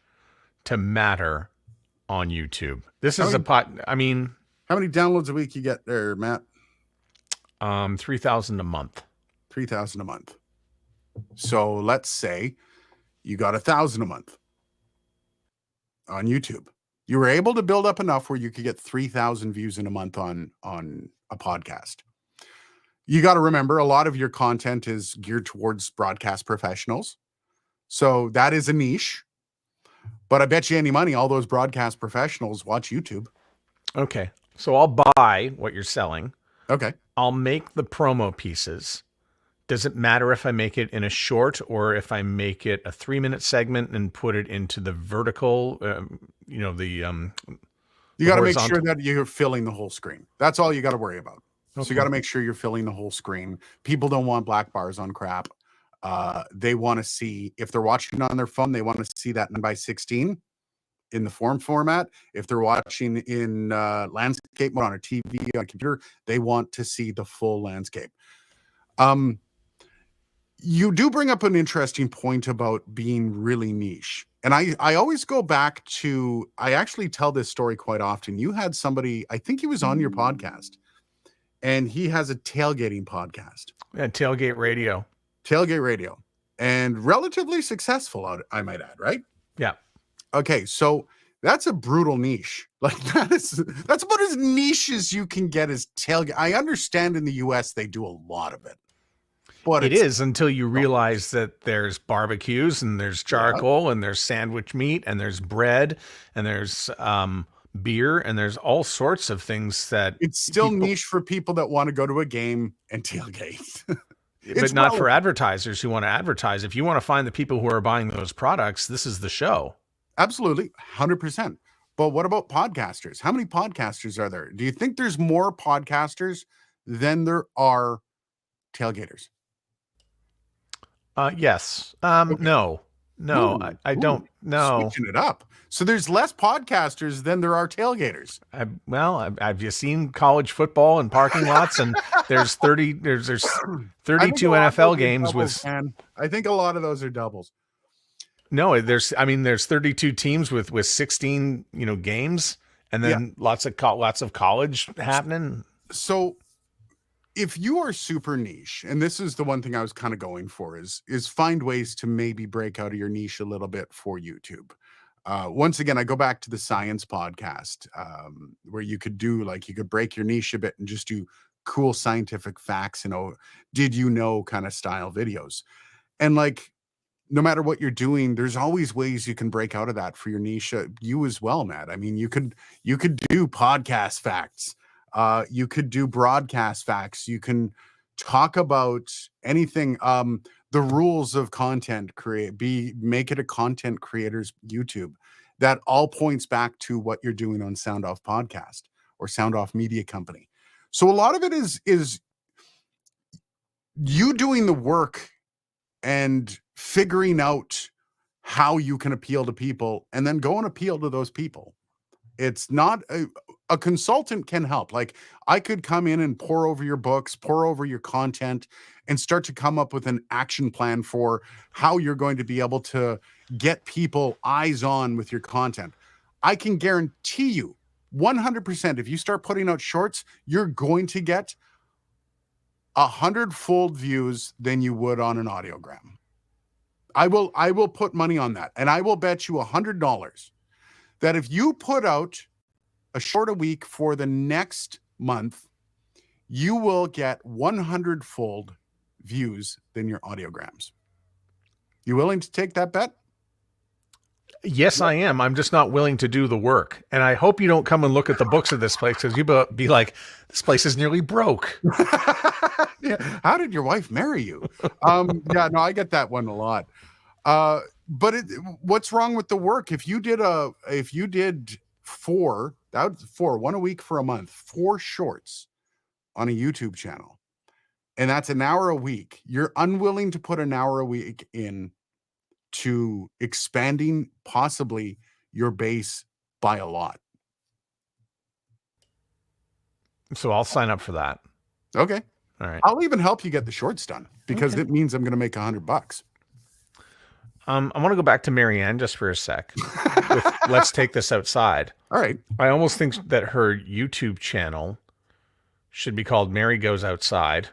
to matter on YouTube? This is I mean, how many downloads a week you get there, Matt? 3,000 a month. 3,000 a month. So let's say you got 1,000 a month on YouTube. You were able to build up enough where you could get 3,000 views in a month on a podcast. You got to remember, a lot of your content is geared towards broadcast professionals. So that is a niche. But I bet you any money, all those broadcast professionals watch YouTube. Okay. So I'll buy what you're selling. Okay. I'll make the promo pieces Does it matter if I make it in a short or if I make it a 3-minute segment and put it into the vertical, You the got to make sure horizontal? that you're filling the whole screen. That's all you got to worry about. So you got Okay. to make sure you're filling the whole screen. People don't want black bars on crap. They want to see, if they're watching on their phone, they want to see that 9:16 in the format. If they're watching in landscape mode on a TV, on a computer, they want to see the full landscape. You do bring up an interesting point about being really niche. And I always go back to, I actually tell this story quite often. You had somebody, I think he was on your podcast, and he has a tailgating podcast. Yeah, tailgate radio. Tailgate radio. And relatively successful, I might add, right? Yeah. Okay, so that's a brutal niche. Like that's about as niche as you can get as tailgate. I understand in the US they do a lot of it. But It is until you realize that there's barbecues and there's charcoal and there's sandwich meat and there's bread and there's beer and there's all sorts of things that it's still niche for people that want to go to a game and tailgate. But not for advertisers who want to advertise. If you want to find the people who are buying those products, this is the show. Absolutely, 100%. But what about podcasters? How many podcasters are there? Do you think there's more podcasters than there are tailgaters? Yes. Okay. No, I don't know. Switching it up. So there's less podcasters than there are tailgaters. Have you seen college football in parking lots? And there's 32 NFL games doubles, with. man. I think a lot of those are doubles. No, there's 32 teams with 16 games, and then lots of college happening. So if you are super niche, and this is the one thing I was kind of going for, is find ways to maybe break out of your niche a little bit for YouTube. Once again, I go back to the science podcast, where you could break your niche a bit and just do cool scientific facts, did you know kind of style videos. And no matter what you're doing, there's always ways you can break out of that for your niche. You as well, Matt. I mean, you could do podcast facts. You could do broadcast facts. You can talk about anything. The rules of content make it a content creator's YouTube. That all points back to what you're doing on Sound Off Podcast or Sound Off Media Company. So a lot of it is you doing the work and figuring out how you can appeal to people and then go and appeal to those people. It's not a consultant can help. Like I could come in and pour over your books, pour over your content, and start to come up with an action plan for how you're going to be able to get people eyes on with your content. I can guarantee you 100%, if you start putting out shorts, you're going to get 100-fold views than you would on an audiogram. I will put money on that. And I will bet you $100 that if you put out a short a week for the next month, you will get 100-fold views than your audiograms. You willing to take that bet? Yes, I am. I'm just not willing to do the work. And I hope you don't come and look at the books of this place because you'll be like, this place is nearly broke. Yeah. How did your wife marry you? Yeah, no, I get that one a lot. But what's wrong with the work? If you did 4, that was 4, 1 a week for a month, 4 shorts on a YouTube channel, and that's an hour a week. You're unwilling to put an hour a week in to expanding possibly your base by a lot. So I'll sign up for that. Okay. All right. I'll even help you get the shorts done because it means I'm going to make $100. I want to go back to Marianne just for a sec. Let's take this outside. All right. I almost think that her YouTube channel should be called Mary Goes Outside,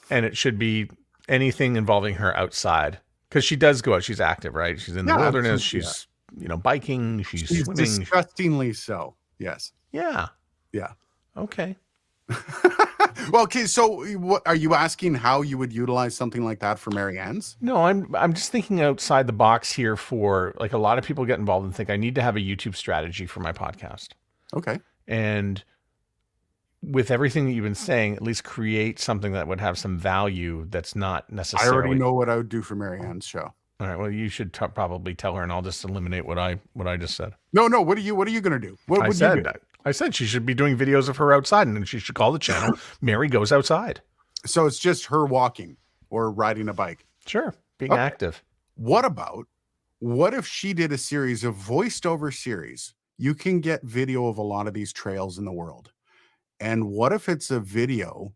and it should be anything involving her outside because she does go out. She's active, right? She's in the wilderness. She's biking. She's swimming. Disgustingly so. Yes. Yeah. Yeah. Okay. Well, okay. So, what are you asking? How you would utilize something like that for Marianne's? No, I'm just thinking outside the box here. For a lot of people get involved and think I need to have a YouTube strategy for my podcast. Okay. And with everything that you've been saying, at least create something that would have some value that's not I necessarily. already know what I would do for Marianne's show. All right. Well, you should probably tell her, and I'll just eliminate what I just said. No. What are you going to do? What would you do? I said she should be doing videos of her outside, and then she should call the channel Mary Goes Outside. So it's just her walking or riding a bike. Sure, being active. What if she did a series of voiced over series? You can get video of a lot of these trails in the world. And what if it's a video?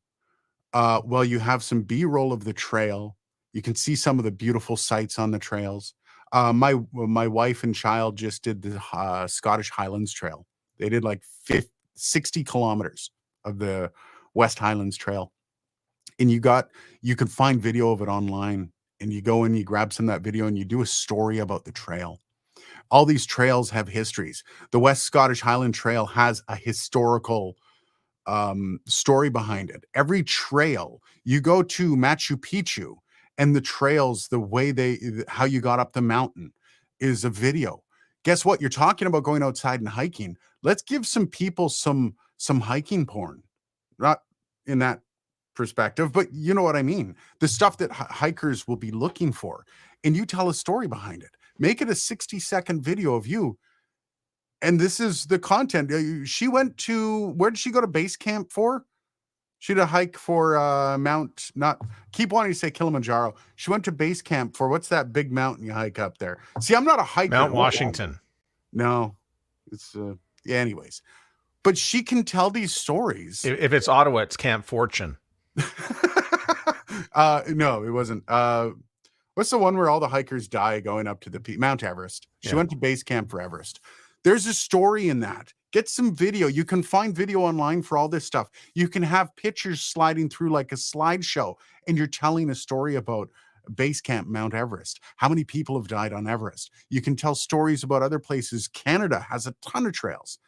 Well, you have some B-roll of the trail. You can see some of the beautiful sights on the trails. My wife and child just did the Scottish Highlands Trail. They did like 60 kilometers of the West Highlands Trail. And you can find video of it online, and you go and you grab some of that video and you do a story about the trail. All these trails have histories. The West Scottish Highland Trail has a historical story behind it. Every trail, you go to Machu Picchu, and the trails, the way how you got up the mountain is a video. Guess what? You're talking about going outside and hiking. Let's give some people some hiking porn. Not in that perspective, but you know what I mean. The stuff that hikers will be looking for. And you tell a story behind it. Make it a 60-second video of you. And this is the content. She went to, where did she go to base camp for? She did a hike for keep wanting to say Kilimanjaro. She went to base camp for, what's that big mountain you hike up there? See, I'm not a hiker. Mount Washington. No, it's yeah, anyways. But she can tell these stories. If it's Ottawa, it's Camp Fortune. No, it wasn't. What's the one where all the hikers die going up to the peak? Mount Everest. She went to base camp for Everest. There's a story in that. Get some video. You can find video online for all this stuff. You can have pictures sliding through like a slideshow, and you're telling a story about base camp Mount Everest. How many people have died on Everest? You can tell stories about other places. Canada has a ton of trails,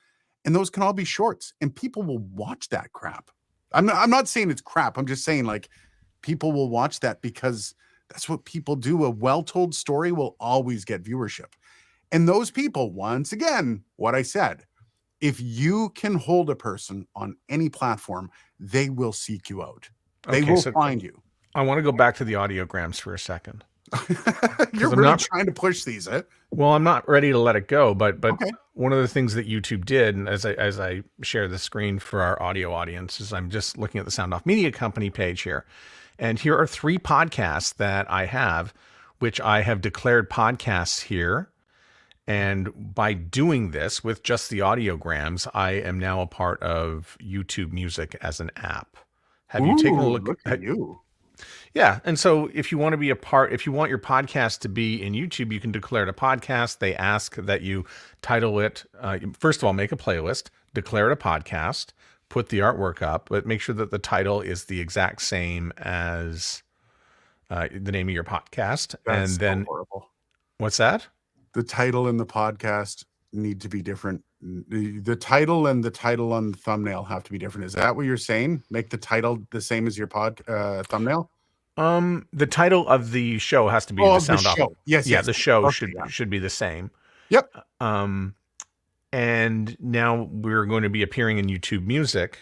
and those can all be shorts, and people will watch that crap. I'm not saying it's crap. I'm just saying, like, people will watch that because that's what people do. A well-told story will always get viewership. And those people, once again, what I said, if you can hold a person on any platform, they will seek you out. They will find you. I want to go back to the audiograms for a second. You're really trying to push these, eh? Well, I'm not ready to let it go, but okay. One of the things that YouTube did, and as I share the screen for our audio audience, is I'm just looking at the Sound Off Media Company page here. And here are 3 podcasts that I have, which I have declared podcasts here. And by doing this with just the audiograms, I am now a part of YouTube Music as an app. Have you taken a look at you? Yeah. And so if you want to be if you want your podcast to be in YouTube, you can declare it a podcast. They ask that you title it. First of all, make a playlist, declare it a podcast, put the artwork up, but make sure that the title is the exact same as the name of your podcast. That's and then horrible. What's that? The title and the podcast need to be different. The title and the title on the thumbnail have to be different. Is that what you're saying? Make the title the same as your thumbnail? The title of the show has to be the Sound Off. Yes, yeah, the show should be the same. Yep. And now we're going to be appearing in YouTube Music,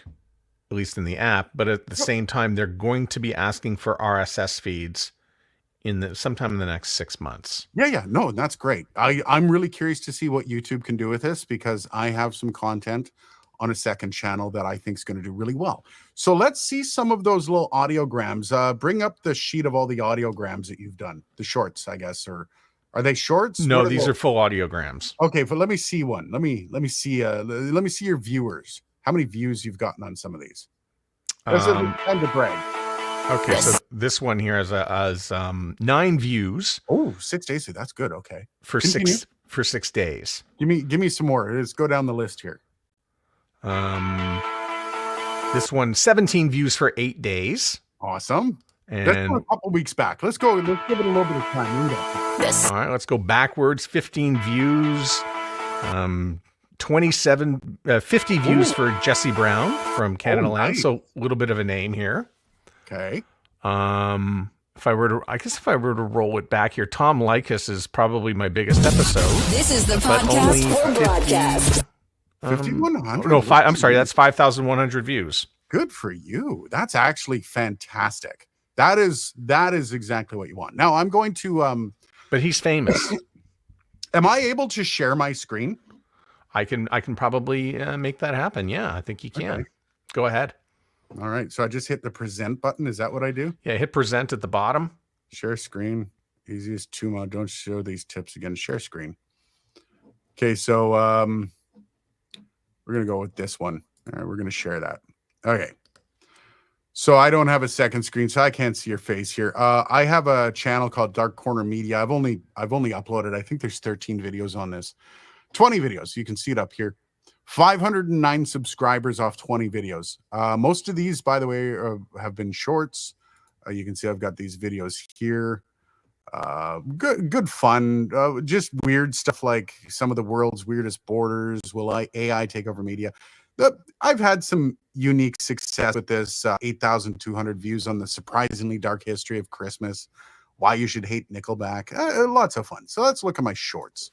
at least in the app, but at the same time, they're going to be asking for RSS feeds sometime in the next 6 months. Yeah. No, that's great. I'm really curious to see what YouTube can do with this, because I have some content on a second channel that I think is going to do really well. So let's see some of those little audiograms. Bring up the sheet of all the audiograms that you've done. The shorts, I guess, or are they shorts? No, these are full audiograms. Okay, but let me see one. Let me see. Let me see your viewers. How many views you've gotten on some of these? That's time to brag. Okay, so this one here has 9 views. Oh, 6 days. That's good. Okay, for 6 days. Give me some more. Let's go down the list here. This one 17 views for 8 days. Awesome. And let's go a couple weeks back. Let's give it a little bit of time. All right, let's go backwards. 15 views. 50 views for Jesse Brown from Canada Land. Nice. So a little bit of a name here. Okay. If I were to roll it back here, Tom Likas is probably my biggest episode. This is the podcast or broadcast. 5,100. No, I'm sorry, that's 5,100 views. Good for you. That's actually fantastic. That is exactly what you want. Now I'm going to But he's famous. am I able to share my screen? I can probably make that happen. Yeah, I think you can. Okay. Go ahead. All right. So I just hit the present button. Is that what I do? Yeah, hit present at the bottom. Share screen. Easiest to mod. Don't show these tips again. Share screen. Okay, so we're gonna go with this one. All right, we're gonna share that. Okay. So I don't have a second screen, so I can't see your face here. I have a channel called Dark Corner Media. I've only uploaded, I think there's 13 videos on this. 20 videos. You can see it up here. 509 subscribers off 20 videos. Most of these, by the way, have been shorts. You can see I've got these videos here. Good fun. Just weird stuff like some of the world's weirdest borders. Will AI take over media? I've had some unique success with this. 8,200 views on the surprisingly dark history of Christmas. Why you should hate Nickelback. Lots of fun. So let's look at my shorts.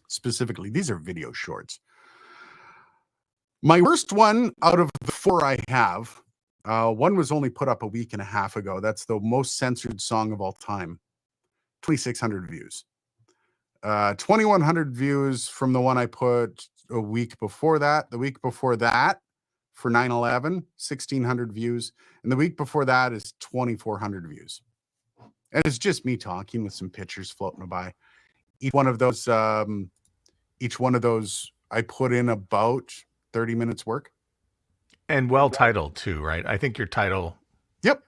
Specifically, these are video shorts. My worst one out of the 4 I have, one was only put up a week and a half ago. That's the most censored song of all time. 2,600 views. 2,100 views from the one I put a week before that. The week before that, for 9/11, 1,600 views. And the week before that is 2,400 views. And it's just me talking with some pictures floating by. Each one of those I put in about 30 minutes work. And well titled too, right? I think your title. Yep.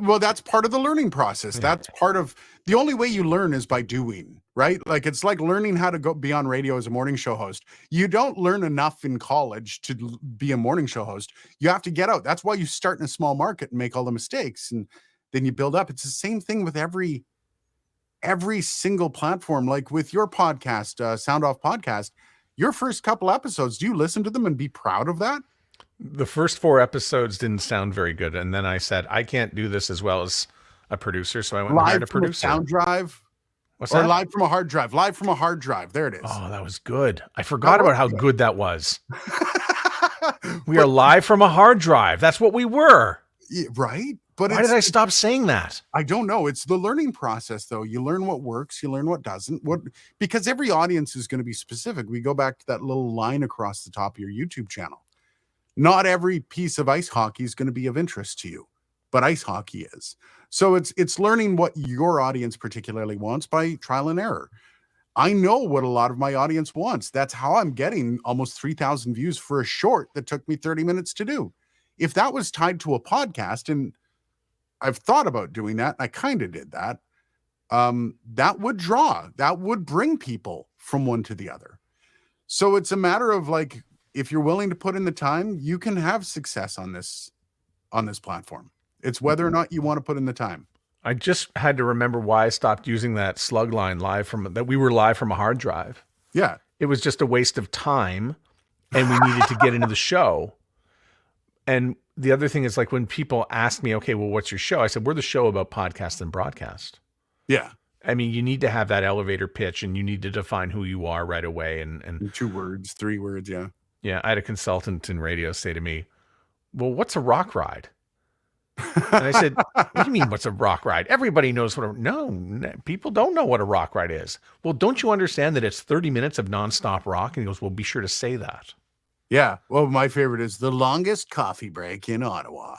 Well, that's part of the learning process. Yeah. That's part of the only way you learn is by doing, right? Like it's like learning how to go be on radio as a morning show host. You don't learn enough in college to be a morning show host. You have to get out. That's why you start in a small market and make all the mistakes, and then you build up. It's the same thing with every single platform. Like with your podcast, Sound Off Podcast, your first couple episodes, do you listen to them and be proud of that? The first 4 episodes didn't sound very good, and then I said I can't do this as well as a producer, so I went and hired a producer. Sound drive. What's that? Live from a hard drive. Live from a hard drive. There it is. Oh, that was good. I forgot about how good that was. We are live from a hard drive. That's what we were. Yeah, right? But why did I stop saying that? I don't know. It's the learning process, though. You learn what works. You learn what doesn't. Because every audience is going to be specific. We go back to that little line across the top of your YouTube channel. Not every piece of ice hockey is going to be of interest to you, but ice hockey is. So it's learning what your audience particularly wants by trial and error. I know what a lot of my audience wants. That's how I'm getting almost 3,000 views for a short that took me 30 minutes to do. If that was tied to a podcast, and I've thought about doing that, I kind of did that, that would draw, that would bring people from one to the other. So it's a matter of like, if you're willing to put in the time, you can have success on this platform. It's whether or not you want to put in the time. I just had to remember why I stopped using that slug line that we were live from a hard drive. Yeah. It was just a waste of time, and we needed to get into the show. And the other thing is, like, when people ask me, okay, well, what's your show? I said, we're the show about podcast and broadcast. Yeah. I mean, you need to have that elevator pitch, and you need to define who you are right away. And 2 words, 3 words. Yeah. Yeah. I had a consultant in radio say to me, well, what's a rock ride? And I said, what do you mean, what's a rock ride? Everybody knows no, people don't know what a rock ride is. Well, don't you understand that it's 30 minutes of nonstop rock? And he goes, well, be sure to say that. Yeah. Well, my favorite is the longest coffee break in Ottawa.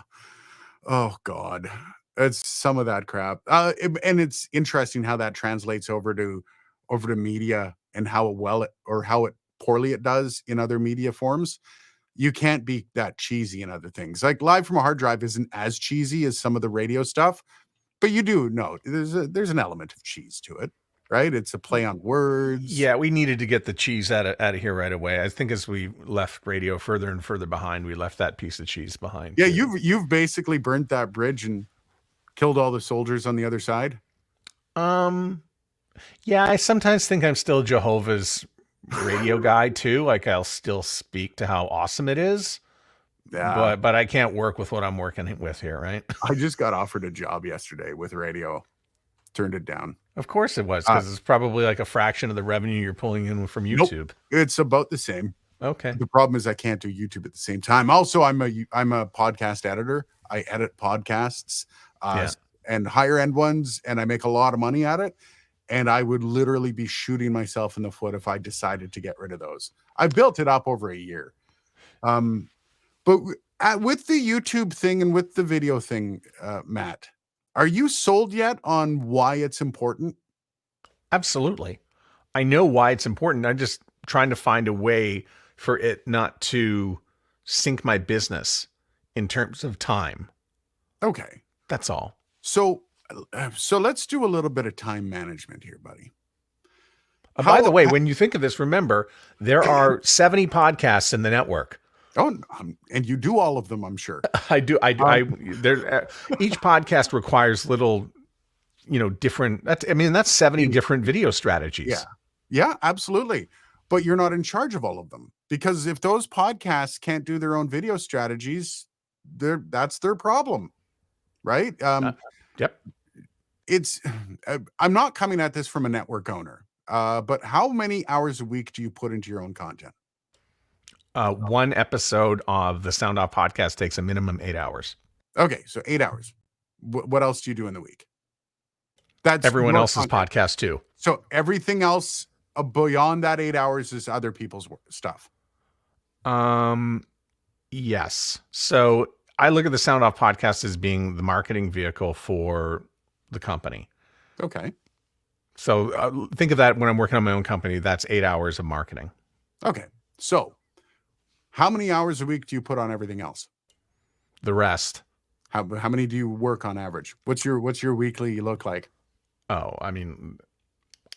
Oh God. It's some of that crap. And it's interesting how that translates over to media and how poorly it does in other media forms. You can't be that cheesy in other things. Like live from a hard drive isn't as cheesy as some of the radio stuff, but you do know there's an element of cheese to it, right? It's a play on words. Yeah, we needed to get the cheese out of here right away. I think as we left radio further and further behind, we left that piece of cheese behind. Yeah, too. You've basically burnt that bridge and killed all the soldiers on the other side. Yeah, I sometimes think I'm still Jehovah's radio guy too. Like I'll still speak to how awesome it is. Yeah. But I can't work with what I'm working with here, right? I just got offered a job yesterday with radio. Turned it down. Of course it was, because it's probably like a fraction of the revenue you're pulling in from YouTube. Nope. It's about the same. Okay. The problem is I can't do YouTube at the same time. Also, I'm a podcast editor. I edit podcasts Yeah. and higher end ones, and I make a lot of money at it. And I would literally be shooting myself in the foot if I decided to get rid of those. I built it up over a year. But with the YouTube thing and with the video thing, Matt, are you sold yet on why it's important? Absolutely. I know why it's important. I'm just trying to find a way for it not to sink my business in terms of time. Okay. That's all. So let's do a little bit of time management here, buddy. By the way, when you think of this, remember there are 70 podcasts in the network. Oh, and you do all of them, I'm sure. I do. There. Each podcast requires little, different. That's 70 different video strategies. Yeah, absolutely. But you're not in charge of all of them, because if those podcasts can't do their own video strategies, that's their problem, right? Yep. It's. I'm not coming at this from a network owner, but how many hours a week do you put into your own content? One episode of the Sound Off podcast takes a minimum 8 hours. Okay, so 8 hours. What else do you do in the week? That's everyone else's podcast too. So everything else beyond that 8 hours is other people's stuff. Yes. So I look at the Sound Off podcast as being the marketing vehicle for the company. Okay. So think of that when I'm working on my own company. That's 8 hours of marketing. Okay. So how many hours a week do you put on everything else? The rest. How many do you work on average? What's your weekly look like? Oh,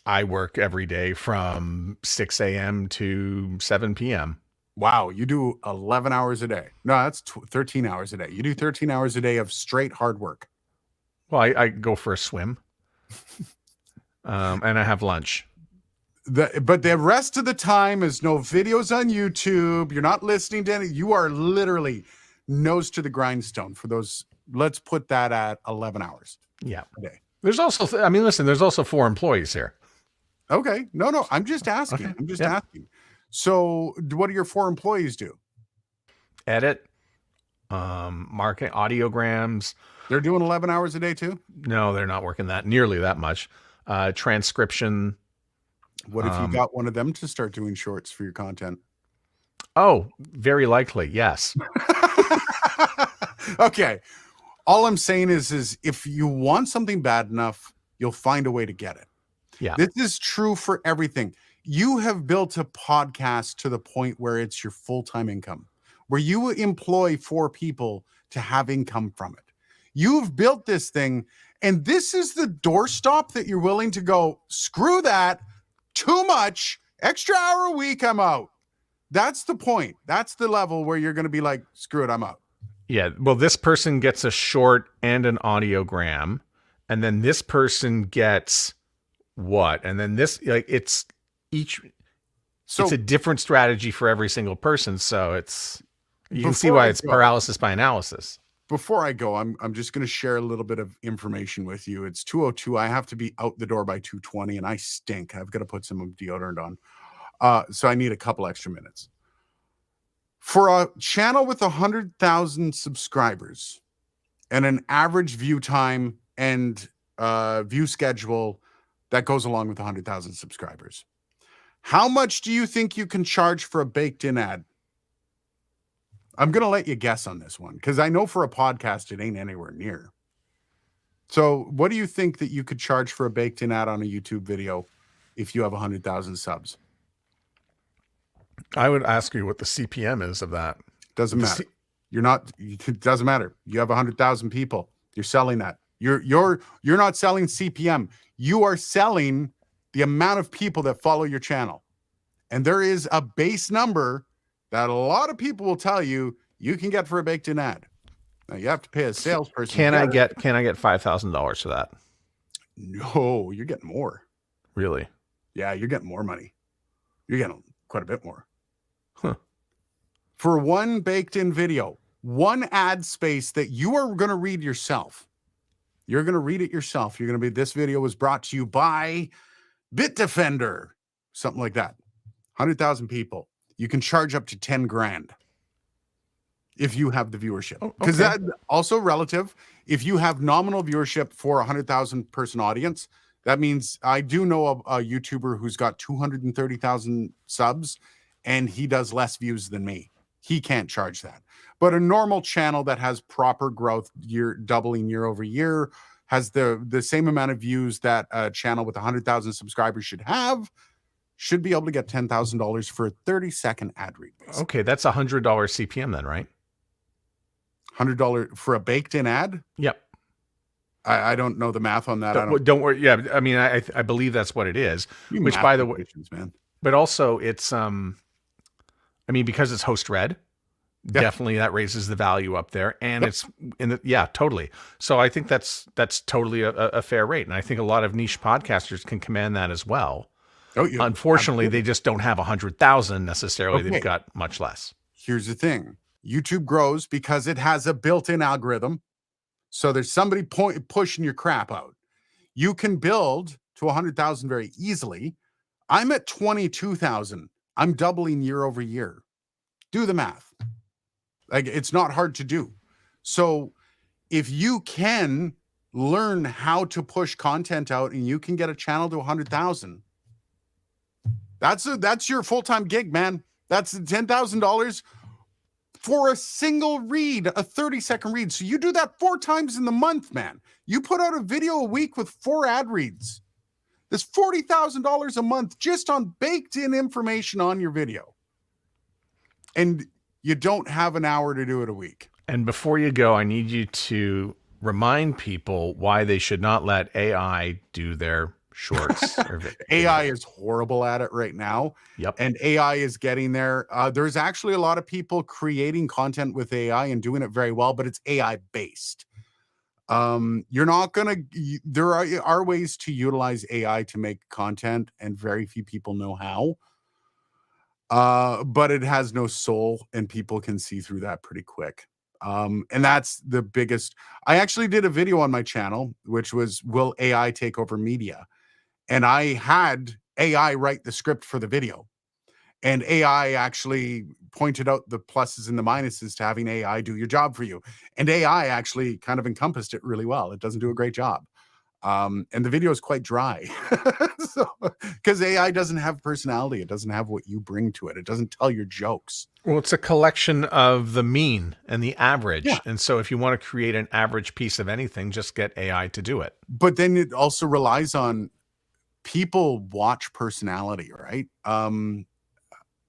I work every day from 6 a.m. to 7 p.m. Wow, you do 11 hours a day. No, that's 13 hours a day. You do 13 hours a day of straight hard work. Well, I go for a swim, and I have lunch. But the rest of the time is no videos on YouTube. You're not listening to any. You are literally nose to the grindstone for those. Let's put that at 11 hours. Yeah. A day. There's also, listen, there's also 4 employees here. Okay. No, I'm just asking. Okay. I'm just asking. So what do your 4 employees do? Edit, market, audiograms. They're doing 11 hours a day too? No, they're not working nearly that much. Transcription. What if you got one of them to start doing shorts for your content? Oh, very likely. Yes. Okay. All I'm saying is if you want something bad enough, you'll find a way to get it. Yeah. This is true for everything. You have built a podcast to the point where it's your full-time income, where you employ 4 people to have income from it. You've built this thing, and this is the doorstop that you're willing to go, screw that, too much, extra hour a week, I'm out. That's the point. That's the level where you're going to be like, screw it, I'm out. Yeah. Well, this person gets a short and an audiogram, and then this person gets what? And then this, it's a different strategy for every single person. So you can see why it's paralysis by analysis. Before I go, I'm just going to share a little bit of information with you. It's 2:02. I have to be out the door by 2:20, and I stink. I've got to put some deodorant on. So I need a couple extra minutes. For a channel with 100,000 subscribers and an average view time and view schedule that goes along with 100,000 subscribers, how much do you think you can charge for a baked-in ad? I'm going to let you guess on this one, because I know for a podcast, it ain't anywhere near. So what do you think that you could charge for a baked-in ad on a YouTube video if you have 100,000 subs? I would ask you what the CPM is of that. Doesn't matter. It doesn't matter. You have 100,000 people. You're selling that. You're not selling CPM. You are selling the amount of people that follow your channel. And there is a base number that a lot of people will tell you can get for a baked-in ad. Now you have to pay a salesperson. Can I get $5,000 for that? No, you're getting more. Really? Yeah, you're getting more money. You're getting quite a bit more. Huh. For one baked-in video, one ad space that you are going to read yourself. You're going to read it yourself. You're going to be, this video was brought to you by Bitdefender, something like that. 100,000 people. you can charge up to 10 grand if you have the viewership. Oh, Because okay. that also relative. If you have nominal viewership for 100,000 person audience, that means I do know a YouTuber who's got 230,000 subs and he does less views than me. He can't charge that. But a normal channel that has proper growth, doubling year over year, has the same amount of views that a channel with 100,000 subscribers should be able to get $10,000 for a 30-second ad read. Basically. Okay, that's $100 CPM then, right? $100 for a baked-in ad? Yep. I don't know the math on that. Don't worry. Yeah, I mean, I believe that's what it is. Which, by the way, man. But also it's I mean, because it's host read, definitely that raises the value up there, and it's totally. So I think that's totally a fair rate, and I think a lot of niche podcasters can command that as well. Oh, yeah. Unfortunately, they just don't have 100,000 necessarily. Okay. They've got much less. Here's the thing: YouTube grows because it has a built-in algorithm. So there's somebody pushing your crap out. You can build to 100,000 very easily. I'm at 22,000. I'm doubling year over year. Do the math. Like, it's not hard to do. So if you can learn how to push content out and you can get a channel to 100,000, that's your full-time gig, man. That's $10,000 for a single read, a 30-second read. So you do that 4 times in the month, man. You put out a video a week with 4 ad reads. There's $40,000 a month just on baked-in information on your video. And you don't have an hour to do it a week. And before you go, I need you to remind people why they should not let AI do their shorts. AI is horrible at it right now. Yep. And AI is getting there. There's actually a lot of people creating content with AI and doing it very well, but it's AI based. You're not gonna. There are ways to utilize AI to make content, and very few people know how. But it has no soul, and people can see through that pretty quick. And that's the biggest. I actually did a video on my channel, which was, will AI take over media? And I had AI write the script for the video. And AI actually pointed out the pluses and the minuses to having AI do your job for you. And AI actually kind of encompassed it really well. It doesn't do a great job. And the video is quite dry. Because AI doesn't have personality. It doesn't have what you bring to it. It doesn't tell your jokes. Well, it's a collection of the mean and the average. Yeah. And so if you want to create an average piece of anything, just get AI to do it. But then it also relies on people watch personality, right?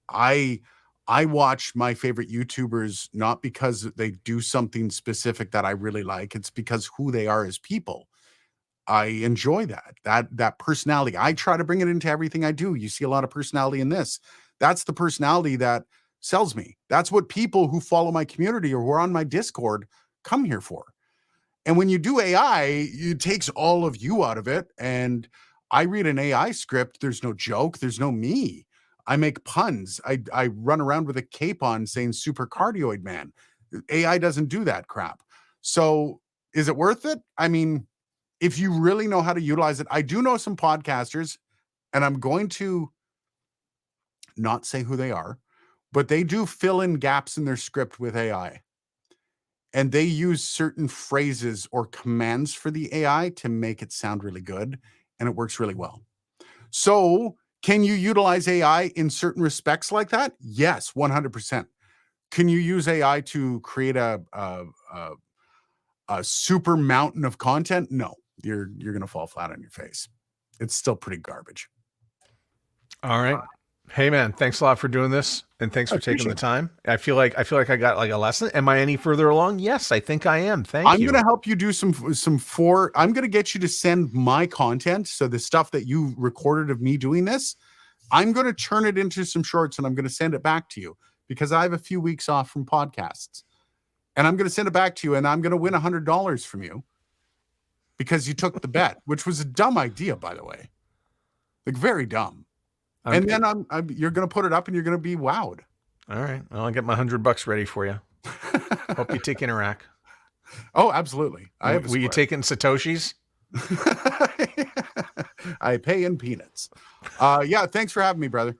I watch my favorite YouTubers not because they do something specific that I really like. It's because who they are as people. I enjoy that personality. I try to bring it into everything I do. You see a lot of personality in this. That's the personality that sells me. That's what people who follow my community or who are on my Discord come here for. And when you do AI, it takes all of you out of it. And I read an AI script. There's no joke. There's no me. I make puns. I run around with a cape on saying super cardioid man. AI doesn't do that crap. So is it worth it? I mean, if you really know how to utilize it, I do know some podcasters, and I'm going to not say who they are, but they do fill in gaps in their script with AI. And they use certain phrases or commands for the AI to make it sound really good, and it works really well. So can you utilize AI in certain respects like that? Yes, 100%. Can you use AI to create a super mountain of content? No, you're going to fall flat on your face. It's still pretty garbage. All right. Hey man, thanks a lot for doing this, and thanks for taking the time. I feel like I got like a lesson. Am I any further along? Yes, I think I am. Thank you. I'm going to help you do I'm going to get you to send my content. So the stuff that you recorded of me doing this, I'm going to turn it into some shorts, and I'm going to send it back to you because I have a few weeks off from podcasts, and I'm going to send it back to you, and I'm going to win $100 from you because you took the bet, which was a dumb idea, by the way, like very dumb. Okay. And then you're going to put it up and you're going to be wowed. All right. Well, I'll get my $100 ready for you. Hope you take Interac. Oh, absolutely. Will you take it in Satoshis? I pay in peanuts. Yeah. Thanks for having me, brother.